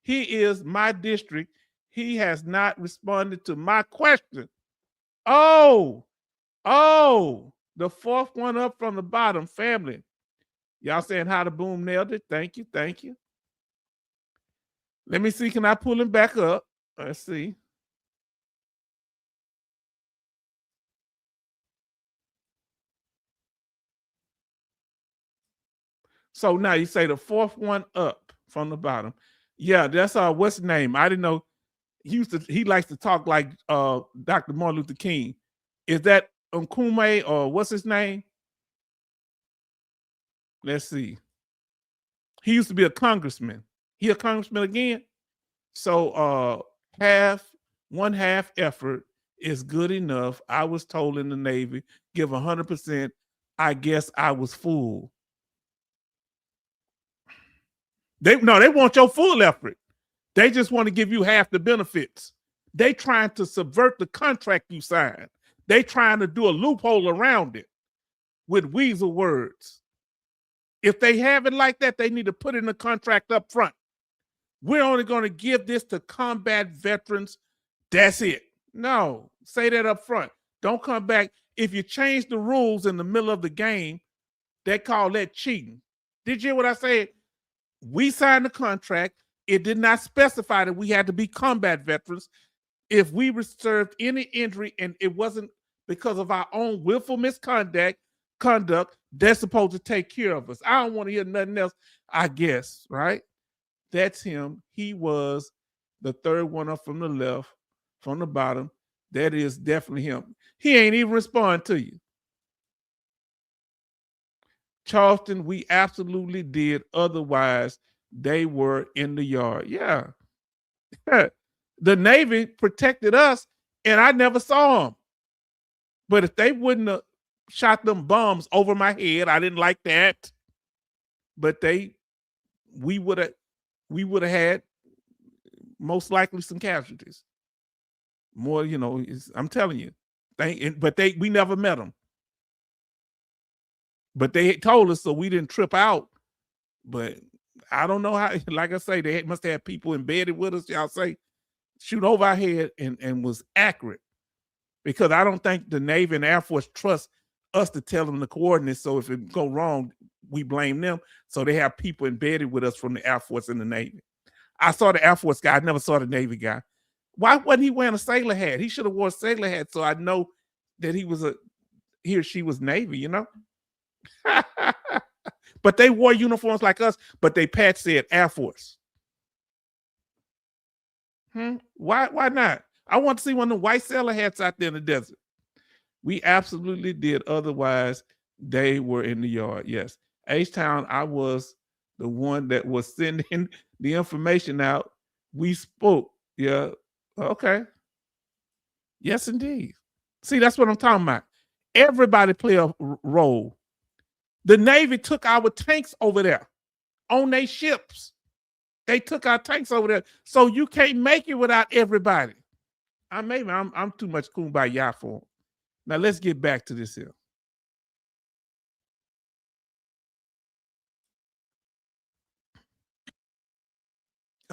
he is my district. He has not responded to my question. Oh, the fourth one up from the bottom, family. Y'all saying how to Boom nailed it. Thank you. Thank you. Let me see. Can I pull him back up? Let's see. So now you say the fourth one up from the bottom. Yeah, that's what's his name? I didn't know. He likes to talk like Dr. Martin Luther King. Is that Nkume or what's his name? Let's see. He used to be a congressman. He a congressman again? So one half effort is good enough. I was told in the Navy, give 100%. I guess I was fooled. They want your full effort. They just want to give you half the benefits. They trying to subvert the contract you signed. They trying to do a loophole around it with weasel words. If they have it like that, they need to put it in the contract up front. We're only going to give this to combat veterans. That's it. No, say that up front. Don't come back. If you change the rules in the middle of the game, they call that cheating. Did you hear what I said? We signed the contract. It did not specify that we had to be combat veterans. If we served any injury and it wasn't because of our own willful misconduct, they're supposed to take care of us. I don't want to hear nothing else, I guess, right? That's him. He was the third one up from the left, from the bottom. That is definitely him. He ain't even respond to you. Charleston, we absolutely did. Otherwise, they were in the yard. Yeah. The Navy protected us, and I never saw them. But if they wouldn't have shot them bombs over my head, I didn't like that. But we would have had most likely some casualties. More, I'm telling you. We never met them. But they told us, so we didn't trip out. But I don't know how, like I say, they must have people embedded with us, y'all say, shoot over our head and was accurate. Because I don't think the Navy and Air Force trust us to tell them the coordinates. So if it go wrong, we blame them. So they have people embedded with us from the Air Force and the Navy. I saw the Air Force guy. I never saw the Navy guy. Why wasn't he wearing a sailor hat? He should have worn a sailor hat so I know that he or she was Navy, But they wore uniforms like us, but they patch said Air Force. Why not? I want to see one of the white sailor hats out there in the desert. We absolutely did. Otherwise, they were in the yard. Yes. H-Town, I was the one that was sending the information out. We spoke. Yeah. Okay. Yes, indeed. See, that's what I'm talking about. Everybody play a role. The Navy took our tanks over there on their ships. They took our tanks over there. So you can't make it without everybody. I'm too much kumbaya for them. Now let's get back to this here.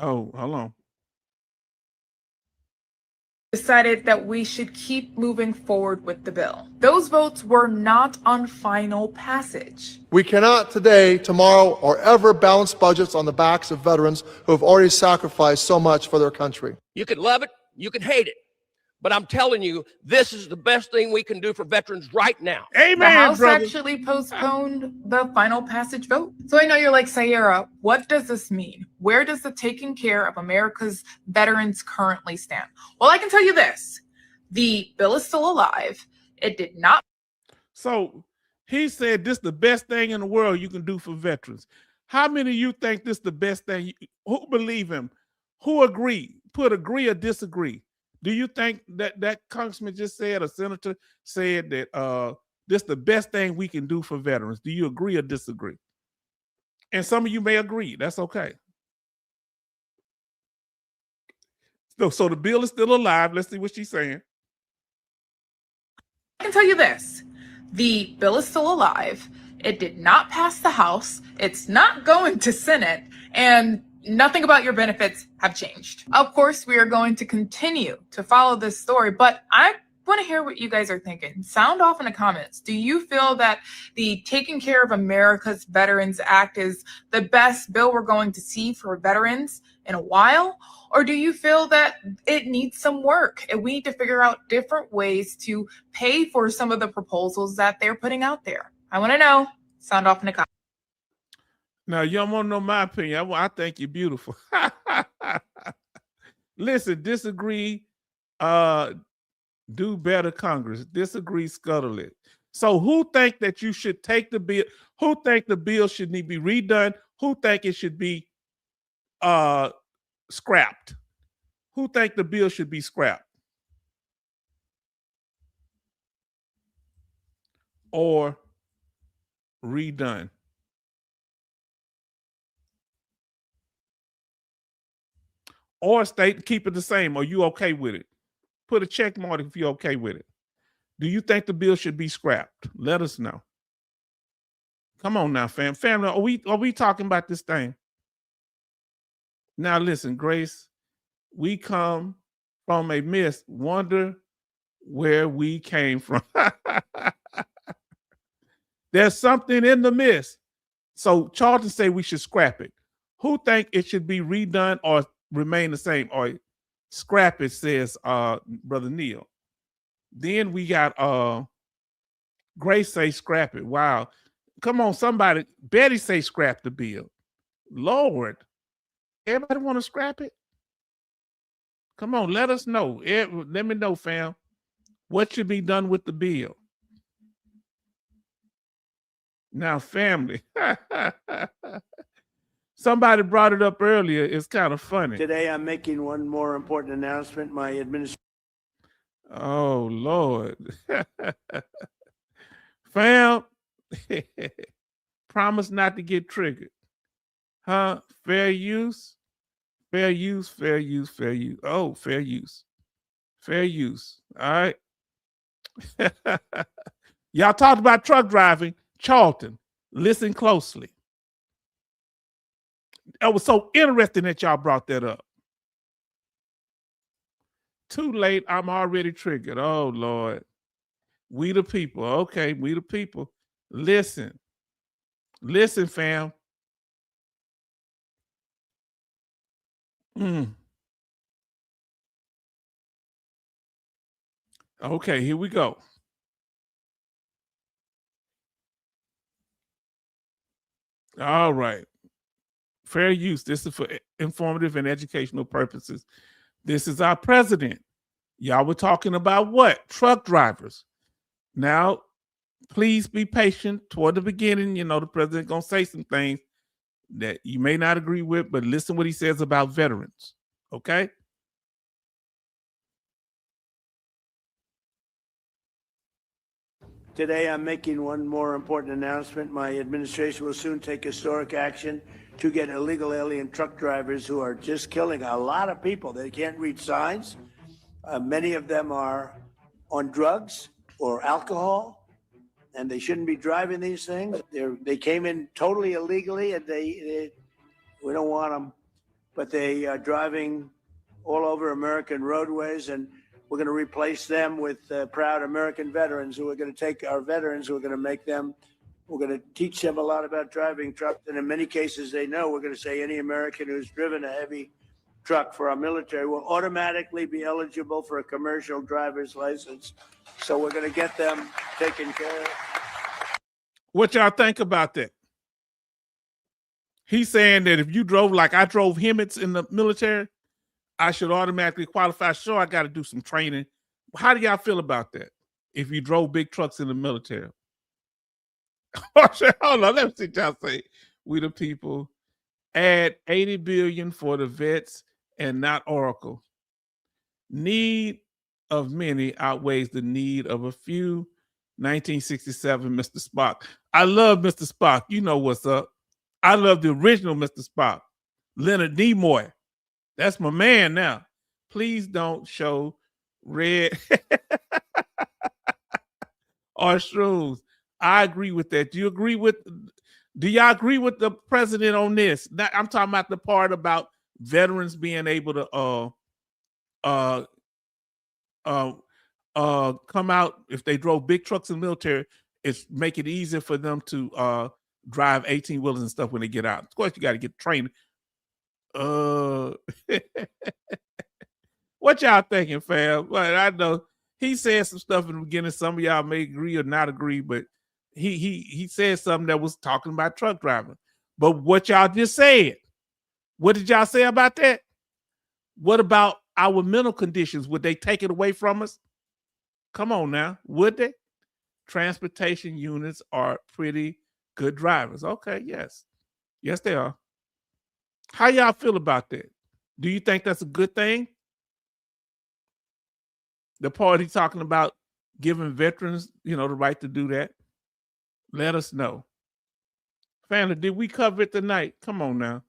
Oh, hold on. Decided that we should keep moving forward with the bill. Those votes were not on final passage. We cannot today, tomorrow, or ever balance budgets on the backs of veterans who have already sacrificed so much for their country. You can love it, you can hate it, But I'm telling you, this is the best thing we can do for veterans right now. Amen, The House brother. actually postponed the final passage vote. So I know you're like, Sierra, what does this mean? Where does the taking care of America's veterans currently stand? Well, I can tell you this. The bill is still alive. It did not. So he said this is the best thing in the world you can do for veterans. How many of you think this is the best thing? Who believe him? Who agree? Put agree or disagree. Do you think that congressman just said, a senator said that this is the best thing we can do for veterans? Do you agree or disagree? And some of you may agree. That's okay. So the bill is still alive. Let's see what she's saying. I can tell you this. The bill is still alive. It did not pass the House. It's not going to Senate. And nothing about your benefits have changed. Of course, we are going to continue to follow this story, but I want to hear what you guys are thinking. Sound off in the comments. Do you feel that the Taking Care of America's Veterans Act is the best bill we're going to see for veterans in a while? Or do you feel that it needs some work and we need to figure out different ways to pay for some of the proposals that they're putting out there? I want to know. Sound off in the comments. Now, you don't want to know my opinion. I think you're beautiful. Listen, disagree, do better, Congress. Disagree, scuttle it. So who think that you should take the bill? Who think the bill should need to be redone? Who think it should be scrapped? Who think the bill should be scrapped? Or redone? Or keep it the same. Are you okay with it? Put a check mark if you're okay with it. Do you think the bill should be scrapped? Let us know. Come on now, family. Are we talking about this thing? Now listen, Grace, we come from a mist. Wonder where we came from. There's something in the mist. So Charlton say we should scrap it. Who think it should be redone or remain the same? Or scrap it, says Brother Neil. Then we got Grace say scrap it. Wow. Come on, somebody. Betty say scrap the bill. Lord. Everybody want to scrap it? Come on, let us know. Let me know, fam. What should be done with the bill? Now, family. Somebody brought it up earlier. It's kind of funny. Today, I'm making one more important announcement. My administration. Oh, Lord. Fam, promise not to get triggered. Huh? Fair use? Fair use, fair use, fair use. Oh, fair use. Fair use. All right. Y'all talked about truck driving. Charlton, listen closely. It was so interesting that y'all brought that up. Too late, I'm already triggered. Oh, Lord. We the people. Okay, we the people. Listen. Listen, fam. Okay, here we go. All right. Fair use. This is for informative and educational purposes. This is our president. Y'all were talking about what? Truck drivers. Now, please be patient. Toward the beginning, the president going to say some things that you may not agree with, but listen what he says about veterans. Okay? Today, I'm making one more important announcement. My administration will soon take historic action to get illegal alien truck drivers who are just killing a lot of people. They can't read signs. Many of them are on drugs or alcohol, and they shouldn't be driving these things. They came in totally illegally, and we don't want them, but they are driving all over American roadways, and we're going to replace them with proud American veterans who are going to take our veterans, who are going to make them, we're going to teach them a lot about driving trucks. And in many cases, they know. We're going to say any American who's driven a heavy truck for our military will automatically be eligible for a commercial driver's license. So we're going to get them taken care of. What y'all think about that? He's saying that if you drove like I drove Hemmets in the military, I should automatically qualify. Sure, I got to do some training. How do y'all feel about that? If you drove big trucks in the military? Hold on, let me see what y'all say. We the people add 80 billion for the vets and not Oracle. Need of many outweighs the need of a few. 1967, Mr. Spock. I love Mr. Spock. You know what's up. I love the original Mr. Spock. Leonard Nimoy. That's my man now. Please don't show red or shrooms. I agree with that. Do y'all agree with the president on this? Now, I'm talking about the part about veterans being able to come out if they drove big trucks in the military. It's make it easier for them to drive 18-wheelers and stuff when they get out. Of course, you got to get trained. What y'all thinking, fam? Well, I know he said some stuff in the beginning. Some of y'all may agree or not agree, but he said something that was talking about truck driving. But what y'all just said, what did y'all say about that? What about our mental conditions? Would they take it away from us? Come on now, would they? Transportation units are pretty good drivers. Okay, yes. Yes, they are. How y'all feel about that? Do you think that's a good thing? The party talking about giving veterans, the right to do that. Let us know. Family, did we cover it tonight? Come on now.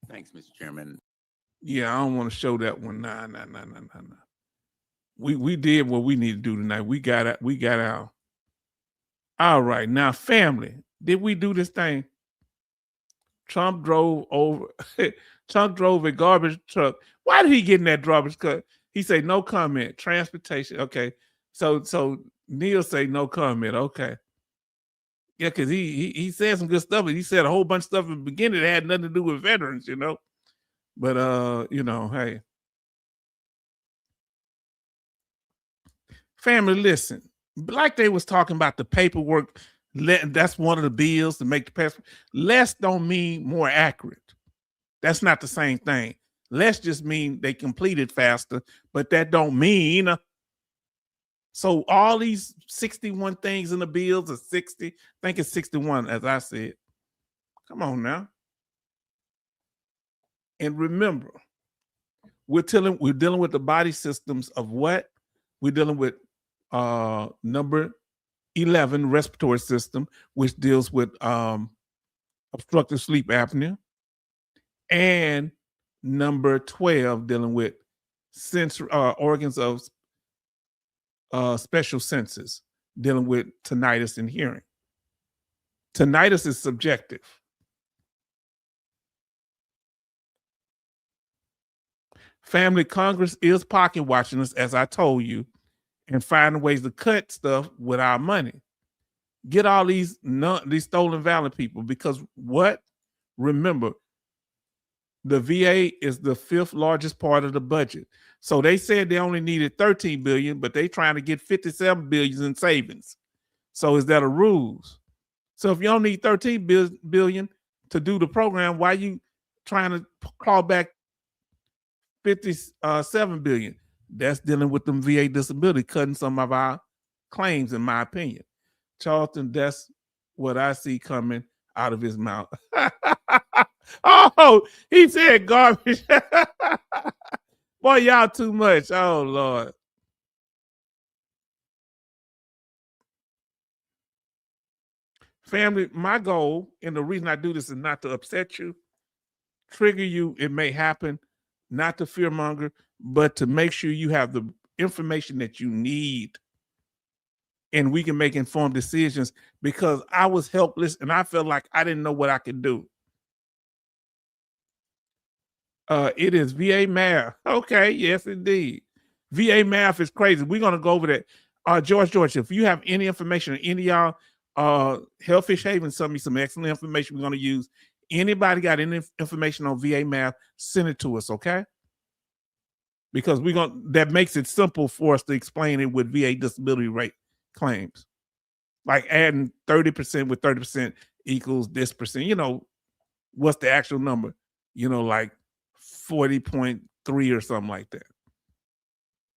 Thanks, Mr. Chairman. Yeah, I don't want to show that one. Nah. We did what we need to do tonight. We got out. All right, now family, did we do this thing? Trump drove a garbage truck. Why did he get in that garbage truck? He said no comment. Transportation. Okay, so Neil say no comment. Okay, yeah, because he said some good stuff. He said a whole bunch of stuff in the beginning that had nothing to do with veterans, But hey, family, listen. Like they was talking about the paperwork. That's one of the bills to make the passport. Less don't mean more accurate. That's not the same thing. Less just mean they completed faster, but that don't mean. So all these 61 things in the bills are 60. I think it's 61, as I said. Come on now. And remember, we're dealing with the body systems of what? We're dealing with number 11, respiratory system, which deals with obstructive sleep apnea, and number 12, dealing with organs of special senses, dealing with tinnitus and hearing. Tinnitus is subjective. Family, Congress is pocket watching us, as I told you, and finding ways to cut stuff with our money. Get all these stolen valor people, because what? Remember, the VA is the 5th largest part of the budget. So they said they only needed 13 billion, but they trying to get 57 billion in savings. So is that a ruse? So if you only need 13 billion to do the program, why are you trying to claw back 57 billion? That's dealing with them VA disability, cutting some of our claims, in my opinion. Charlton, that's what I see coming out of his mouth. Oh, he said garbage. Boy, y'all too much. Oh, Lord. Family, my goal, and the reason I do this is not to upset you, trigger you. It may happen, not to fearmonger, but to make sure you have the information that you need and we can make informed decisions, because I was helpless and I felt like I didn't know what I could do. It is VA math. Okay, yes, indeed. VA math is crazy. We're going to go over that. George, if you have any information, any of y'all, Hellfish Haven sent me some excellent information we're going to use. Anybody got any information on VA math, send it to us, okay? Because that makes it simple for us to explain it with VA disability rate claims. Like adding 30% with 30% equals this percent, what's the actual number? Like 40.3 or something like that.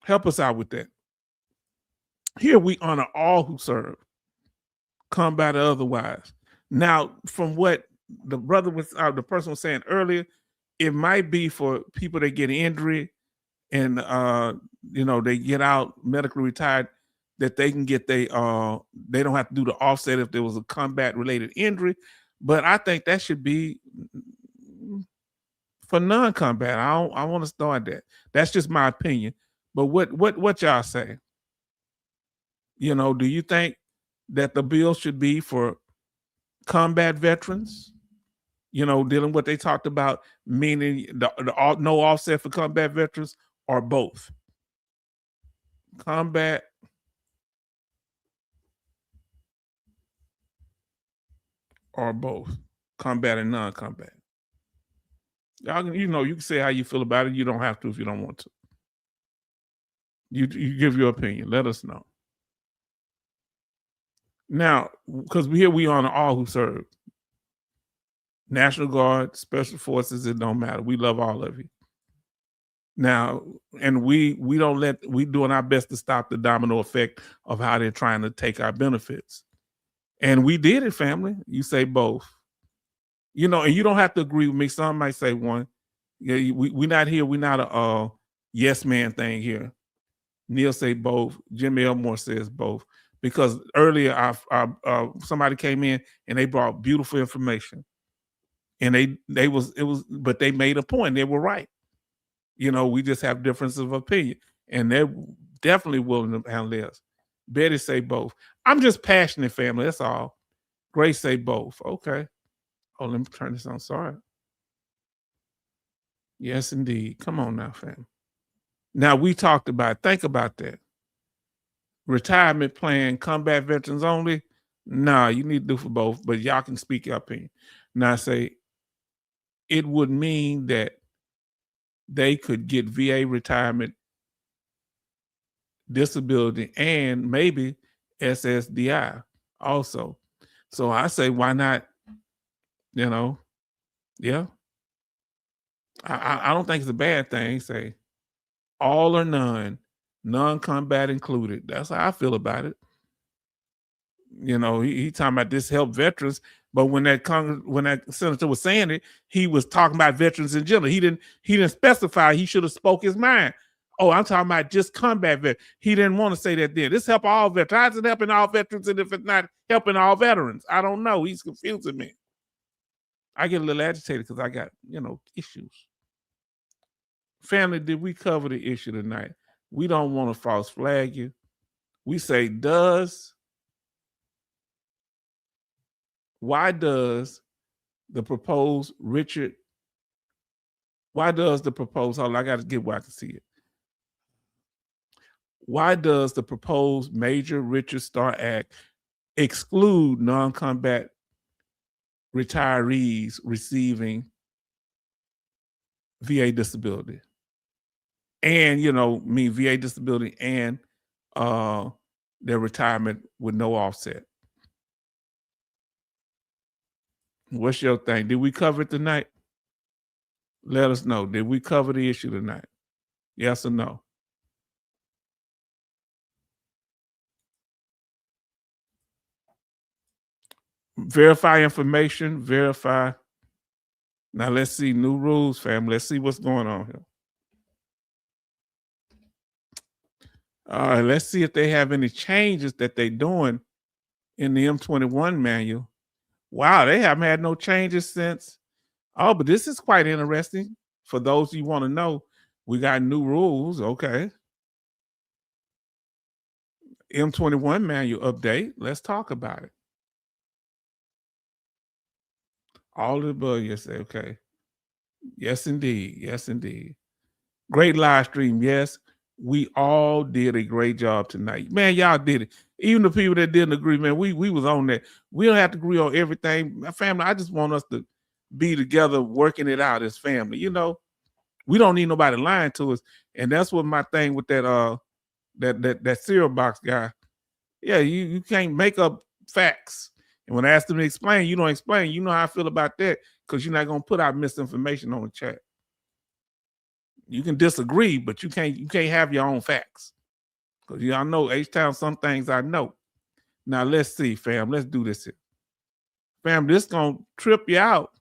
Help us out with that. Here we honor all who serve, combat or otherwise. Now, from what the person was saying earlier, it might be for people that get injury and they get out medically retired, that they can get they don't have to do the offset if there was a combat related injury. But I think that should be for non-combat. I want to start that. That's just my opinion. But what y'all say? Do you think that the bill should be for combat veterans? Dealing what they talked about, meaning no offset for combat veterans, or both? Combat or both? Combat and non-combat. Y'all, you can say how you feel about it. You don't have to if you don't want to. You give your opinion. Let us know. Now, because we honor all who serve. National Guard, Special Forces, it don't matter. We love all of you. Now, and we doing our best to stop the domino effect of how they're trying to take our benefits. And we did it, family. You say both. And you don't have to agree with me. Some might say one. Yeah, we're not here. We're not a yes man thing here. Neil say both. Jim Elmore says both. Because earlier somebody came in and they brought beautiful information. And but they made a point. They were right. We just have differences of opinion. And they're definitely willing to handle this. Betty say both. I'm just passionate, family. That's all. Grace say both. Okay. Oh, let me turn this on. Sorry. Yes, indeed. Come on now, fam. Now, we talked about, think about that. Retirement plan, combat veterans only? Nah, you need to do for both, but y'all can speak your opinion. Now, I say, it would mean that they could get VA retirement, disability, and maybe SSDI also. So I say, why not, yeah. I don't think it's a bad thing. Say all or none, non-combat included. That's how I feel about it. He talking about this help veterans, but when that senator was saying it, he was talking about veterans in general. He didn't specify. He should have spoke his mind. Oh, I'm talking about just combat veterans. He didn't want to say that then. This help all veterans. How's it helping all veterans, and if it's not helping all veterans? I don't know. He's confusing me. I get a little agitated because I got, issues. Family, did we cover the issue tonight? We don't want to false flag you. We say, why does the proposed, hold on, I got to get where I can see it. Why does the proposed Major Richard Starr Act exclude non-combat retirees receiving VA disability? And, VA disability and their retirement with no offset. What's your thing? Did we cover it tonight? Let us know. Did we cover the issue tonight? Yes or no? Verify information. Verify. Now let's see new rules, fam. Let's see what's going on here. All right, let's see if they have any changes that they're doing in the M21 manual. Wow, they haven't had no changes since. Oh, but this is quite interesting. For those you want to know, we got new rules. Okay. M21 manual update. Let's talk about it. All of the above, yes, okay. Yes, indeed. Yes, indeed. Great live stream, yes. We all did a great job tonight. Man, y'all did it. Even the people that didn't agree, man, we was on that. We don't have to agree on everything. My family, I just want us to be together working it out as family. You know, we don't need nobody lying to us. And that's what my thing with that that cereal box guy. Yeah, you can't make up facts. And when I ask them to explain, you don't explain. You know how I feel about that because you're not gonna put out misinformation on the chat. You can disagree, but you can't have your own facts. Because y'all know H-Town, some things I know. Now let's see, fam. Let's do this here. Fam, this gonna trip you out.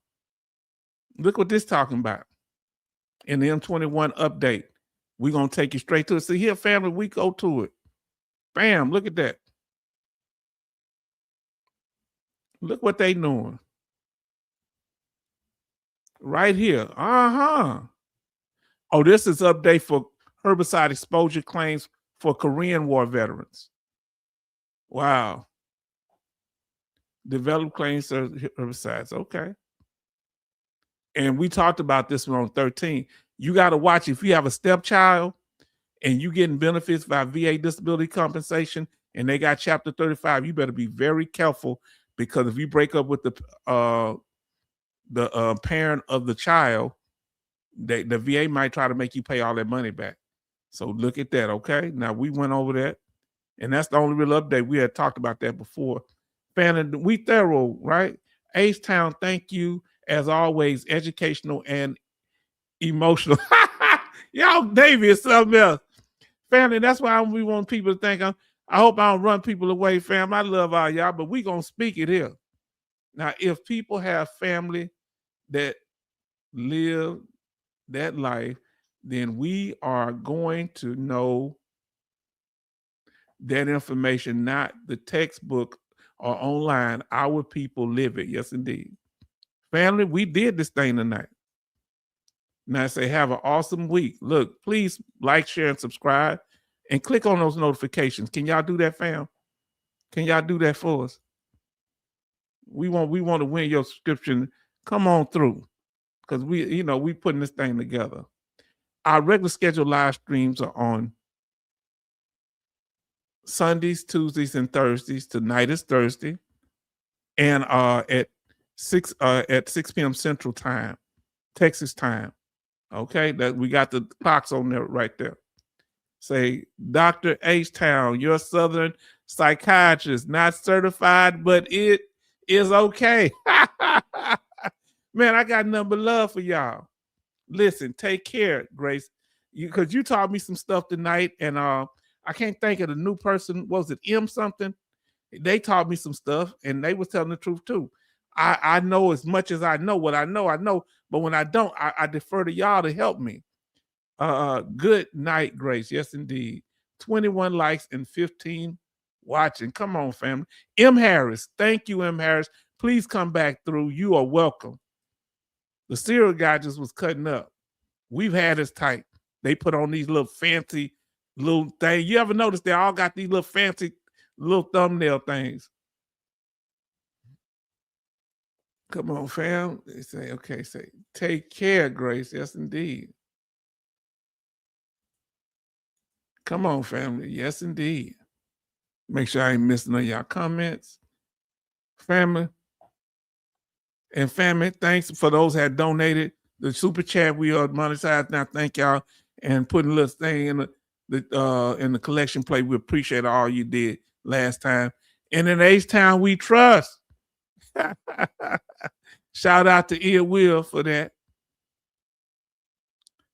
Look what this talking about. In the M21 update, we're gonna take you straight to it. See here, family, we go to it. Bam, look at that. Look what they doing. Right here. Uh-huh. Oh, this is update for herbicide exposure claims for Korean War veterans. Wow. Developed claims for herbicides. Okay. And we talked about this one on 13. You got to watch if you have a stepchild and you getting benefits by VA disability compensation and they got Chapter 35, you better be very careful because if you break up with the parent of the child, the VA might try to make you pay all that money back. So look at that, okay? Now, we went over that, and that's the only real update. We had talked about that before. Fannin, we thorough, right? H-Town, thank you, as always, educational and emotional. Y'all, Davey is something else. Family, that's why we want people to think, I hope I don't run people away, fam. I love all y'all, but we going to speak it here. Now, if people have family that live that life, then we are going to know that information, not the textbook or online. Our people live it. Yes, indeed. Family, we did this thing tonight. Now I say have an awesome week. Look, please like, share, and subscribe, and click on those notifications. Can y'all do that, fam? Can y'all do that for us? We want to win your subscription. Come on through. Because we putting this thing together. Our regular scheduled live streams are on Sundays, Tuesdays, and Thursdays. Tonight is Thursday, and at 6 p.m. Central Time, Texas time. Okay, that we got the clocks on there right there. Say, Dr. H-Town, your Southern psychiatrist, not certified, but it is okay. Man, I got nothing but love for y'all. Listen, take care, Grace. Because you taught me some stuff tonight, and I can't think of the new person. Was it M something? They taught me some stuff, and they was telling the truth too. I know as much as I know. What I know. But when I don't, I defer to y'all to help me. Good night, Grace. Yes, indeed. 21 likes and 15 watching. Come on, family. M. Harris. Thank you, M. Harris. Please come back through. You are welcome. The cereal guy just was cutting up. We've had his type. They put on these little fancy little things. You ever notice they all got these little fancy little thumbnail things? Come on, fam. They say, okay, say, take care, Grace. Yes, indeed. Come on, family. Yes, indeed. Make sure I ain't missing none of y'all comments. Family. And family, thanks for those that donated. The super chat, we are monetized now. Thank y'all. And putting a little thing in the collection plate. We appreciate all you did last time. And in H-Town, we trust. Shout out to Ear Will for that.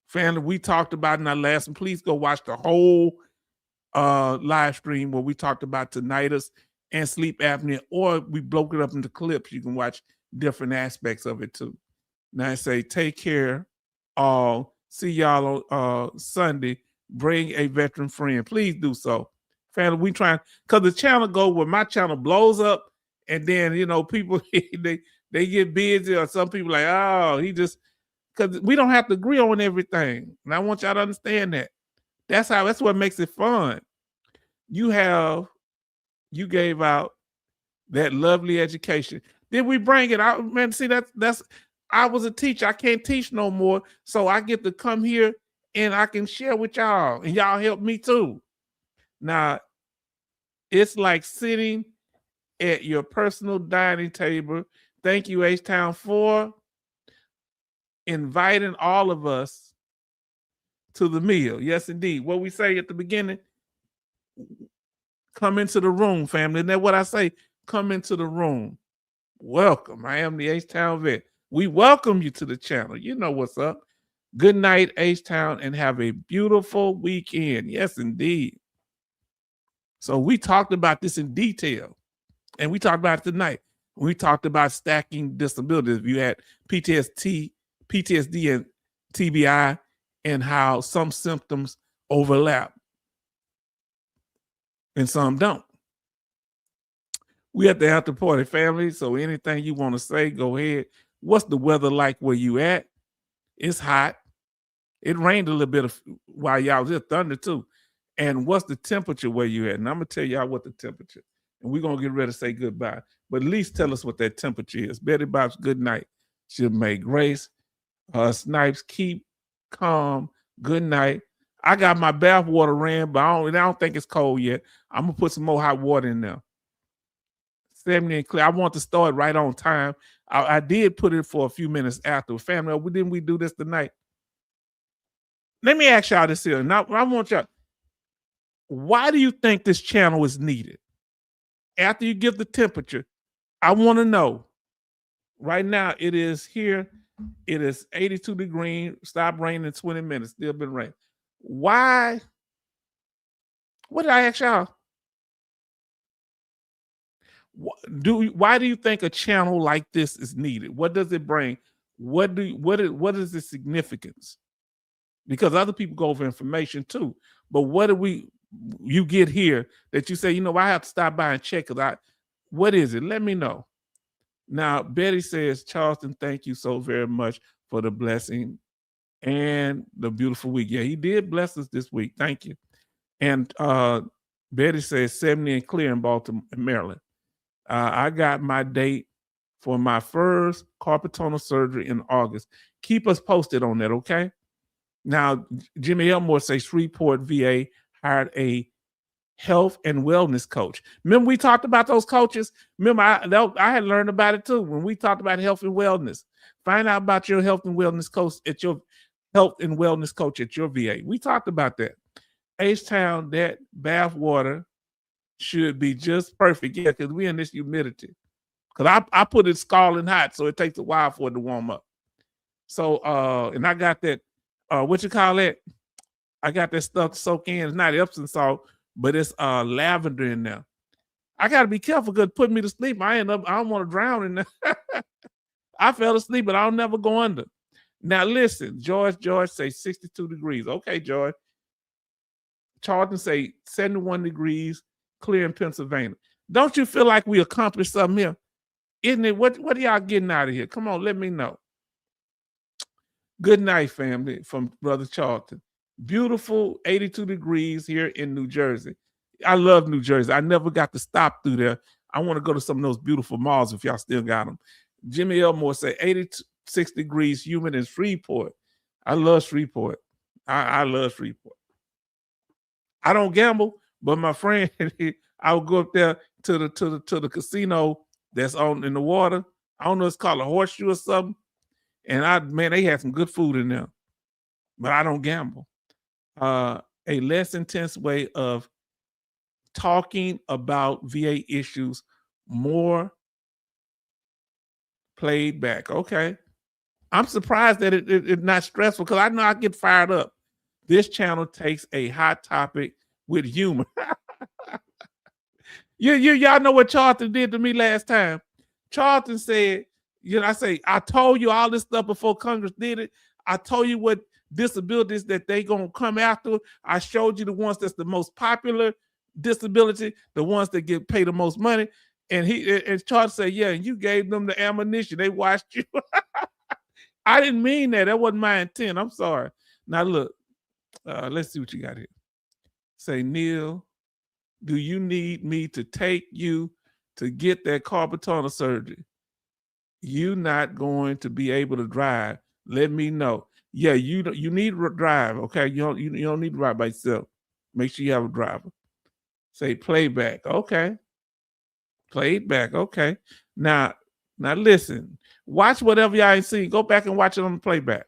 Family, we talked about in our last one. Please go watch the whole live stream where we talked about tinnitus and sleep apnea, or we broke it up into clips. You can watch different aspects of it too. Now I say, take care. All. See y'all on Sunday. Bring a veteran friend. Please do so. Family, we trying, because the channel go where my channel blows up, and then people they get busy, or some people like, oh, he just, because we don't have to agree on everything. And I want y'all to understand that. That's what makes it fun. You gave out that lovely education. Then we bring it out, man. See, that's I was a teacher. I can't teach no more. So I get to come here and I can share with y'all, and y'all help me too. Now, it's like sitting at your personal dining table. Thank you, H-Town, for inviting all of us to the meal. Yes, indeed. What we say at the beginning, come into the room, family. Isn't that what I say? Come into the room. Welcome. I am the H-Town vet. We welcome you to the channel. You know what's up. Good night, H-Town, and have a beautiful weekend. Yes, indeed. So we talked about this in detail, and we talked about it tonight. We talked about stacking disabilities. You had PTSD, and TBI, and how some symptoms overlap and some don't. We at the after party, family. So anything you want to say, go ahead. What's the weather like where you at? It's hot. It rained a little bit while y'all was here, thunder too. And what's the temperature where you at? And I'm gonna tell y'all what the temperature. And we're gonna get ready to say goodbye. But at least tell us what that temperature is. Betty Bob's good night. She'll make Grace. Snipes, keep calm. Good night. I got my bath water ran, but I don't think it's cold yet. I'm gonna put some more hot water in there. 70 and clear. I want to start right on time. I did put it for a few minutes after. Family, didn't we do this tonight? Let me ask y'all this here. Now, I want y'all, why do you think this channel is needed? After you give the temperature, I want to know. Right now, it is here. It is 82 degrees. Stop raining in 20 minutes. Still been raining. Why? What did I ask y'all? Why do you think a channel like this is needed? What does it bring? What is the significance? Because other people go over information too. But what do you get here that you say, you know, I have to stop by and check it? What is it? Let me know. Now, Betty says, Charleston, thank you so very much for the blessing and the beautiful week. Yeah, he did bless us this week. Thank you. And Betty says 70 and clear in Baltimore, Maryland. I got my date for my first carpal tunnel surgery in August. Keep us posted on that, okay? Now, Jimmy Elmore says Shreveport VA hired a health and wellness coach. Remember we talked about those coaches? Remember I had learned about it too when we talked about health and wellness. Find out about your health and wellness coach at your VA. We talked about that. H-Town, that bath water should be just perfect. Yeah, because we're in this humidity. Because I put it scalding hot, so it takes a while for it to warm up. So, and I got that, what you call it? I got that stuff to soak in. It's not Epsom salt, but it's lavender in there. I got to be careful because it put me to sleep. I don't want to drown in there. I fell asleep, but I'll never go under. Now, listen, George say 62 degrees. Okay, George. Charlton say 71 degrees, clear in Pennsylvania. Don't you feel like we accomplished something here? Isn't it? What are y'all getting out of here? Come on, let me know. Good night, family, from Brother Charlton. Beautiful 82 degrees here in New Jersey. I love New Jersey. I never got to stop through there. I want to go to some of those beautiful malls if y'all still got them. Jimmy Elmore say 86 degrees, humid in Shreveport. I love Shreveport. I love Shreveport. I don't gamble, but my friend, I would go up there to the casino that's on in the water. I don't know, it's called a horseshoe or something. And they had some good food in there. But I don't gamble. A less intense way of talking about VA issues, more played back. Okay. I'm surprised that it's not stressful because I know I get fired up. This channel takes a hot topic with humor. Y'all know what Charlton did to me last time. Charlton said, I told you all this stuff before Congress did it. I told you what disabilities that they gonna come after. I showed you the ones that's the most popular disability, the ones that get paid the most money. And Charlton said, yeah, and you gave them the ammunition. They watched you. I didn't mean that. That wasn't my intent. I'm sorry. Now look, let's see what you got here. Say, Neil, do you need me to take you to get that carpal tunnel surgery? You not going to be able to drive. Let me know. Yeah, you need to drive. Okay, you don't need to ride by yourself. Make sure you have a driver. Say playback. Okay, played back. Okay. Now listen. Watch whatever y'all ain't seen. Go back and watch it on the playback.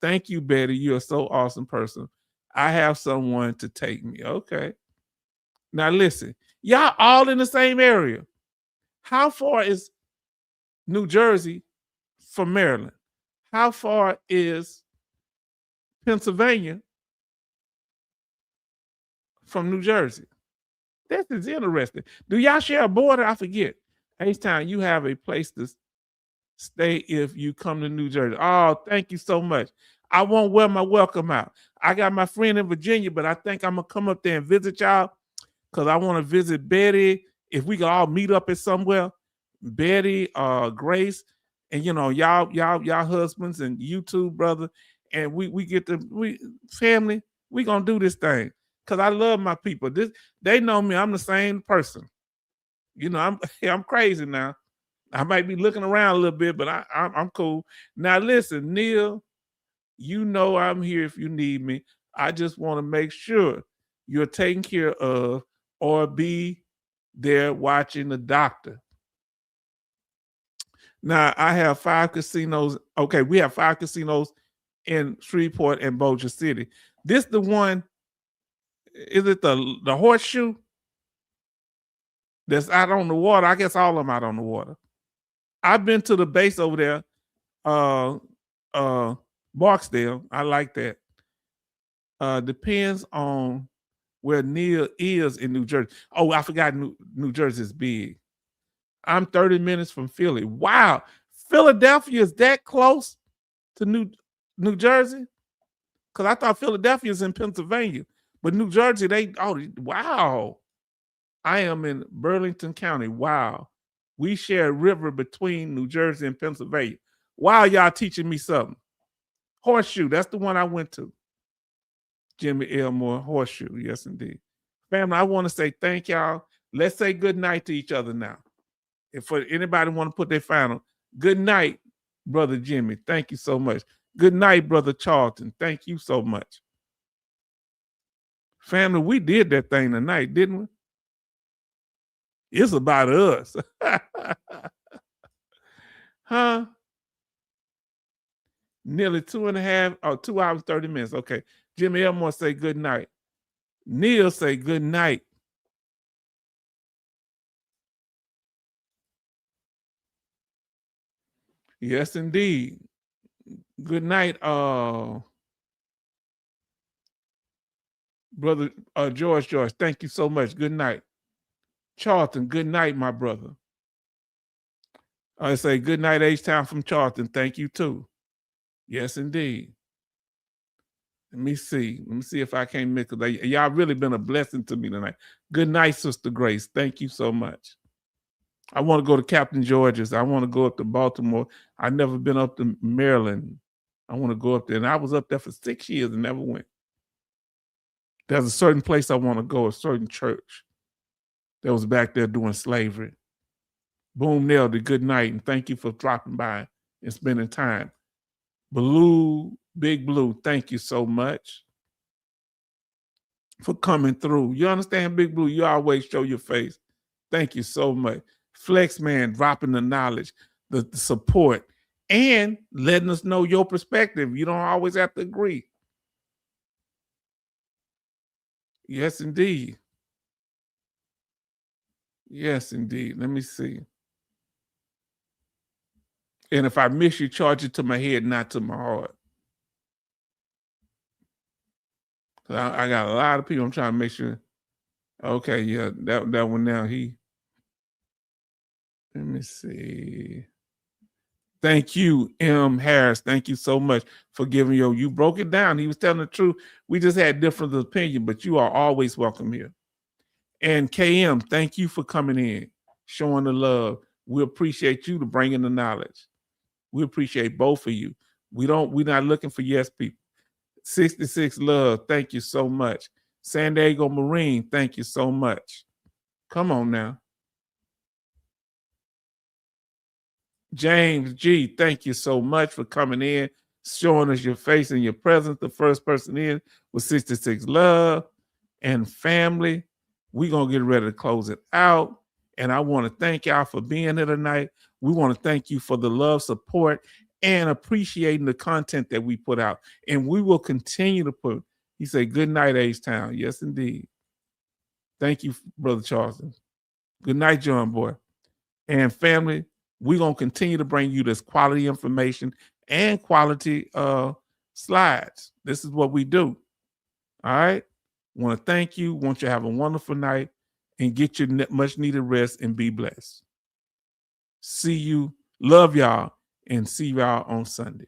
Thank you, Betty. You're so awesome person. I have someone to take me. Okay. Now listen. Y'all all in the same area. How far is New Jersey from Maryland? How far is Pennsylvania from New Jersey? This is interesting. Do y'all share a border? I forget. H-Town, you have a place to stay if you come to New Jersey. Oh, thank you so much. I won't wear my welcome out. I got my friend in Virginia, but I think I'm gonna come up there and visit y'all because I want to visit Betty. If we could all meet up at somewhere, Betty, Grace, and y'all husbands and you two, brother, and we get to family. We gonna do this thing because I love my people. They know me. I'm the same person. I'm crazy now. I might be looking around a little bit, but I'm cool. Now listen, Neil, you know I'm here if you need me. I just want to make sure you're taken care of or be there watching the doctor. Now I have 5 casinos. Okay, we have 5 casinos in Shreveport and Bossier City. This the one, is it the Horseshoe that's out on the water? I guess all of them out on the water. I've been to the base over there, Barksdale. I like that. Depends on where Neil is in New Jersey. Oh, I forgot New Jersey is big. I'm 30 minutes from Philly. Wow. Philadelphia is that close to New Jersey? Because I thought Philadelphia is in Pennsylvania. But New Jersey, wow. I am in Burlington County. Wow. We share a river between New Jersey and Pennsylvania. Wow, y'all teaching me something. Horseshoe, that's the one I went to. Jimmy Elmore, Horseshoe, yes indeed. Family, I want to say thank y'all. Let's say good night to each other now. If for anybody want to put their final, good night, Brother Jimmy. Thank you so much. Good night, Brother Charlton. Thank you so much. Family, we did that thing tonight, didn't we? It's about us. Huh? Nearly 2 hours, 30 minutes. Okay. Jimmy Elmore say good night. Neil say good night. Yes, indeed. Good night, Brother George. Thank you so much. Good night. Charlton, good night, my brother. I say good night, H-Town from Charlton. Thank you too. Yes, indeed. Let me see if I can't miss it. Y'all really been a blessing to me tonight. Good night, Sister Grace. Thank you so much. I want to go to Captain George's. I want to go up to Baltimore. I've never been up to Maryland. I want to go up there. And I was up there for 6 years and never went. There's a certain place I want to go, a certain church that was back there doing slavery. Boom, nailed it. Good night. And thank you for dropping by and spending time. Blue, Big Blue, thank you so much for coming through. You understand, Big Blue? You always show your face. Thank you so much. Flex Man dropping the knowledge, the support, and letting us know your perspective. You don't always have to agree. Yes, indeed. Yes, indeed. Let me see. And if I miss you, charge it to my head, not to my heart. I got a lot of people. I'm trying to make sure. Okay, yeah, that one now. Let me see. Thank you, M. Harris. Thank you so much for giving you broke it down. He was telling the truth. We just had different opinion, but you are always welcome here. And KM, thank you for coming in, showing the love. We appreciate you to bring in the knowledge. We appreciate both of you. We're not looking for yes people. 66 Love, thank you so much. San Diego Marine, thank you so much. Come on now. James G, thank you so much for coming in. showing us your face and your presence. The first person in was 66 Love and family. We're going to get ready to close it out. And I want to thank y'all for being here tonight. We want to thank you for the love, support, and appreciating the content that we put out. And we will continue to put. He said, good night, H-Town. Yes, indeed. Thank you, Brother Charleston. Good night, John Boy. And family, we're going to continue to bring you this quality information and quality slides. This is what we do. All right? Want to thank you. Want you to have a wonderful night and get your much needed rest and be blessed. See you. Love y'all and see y'all on Sunday.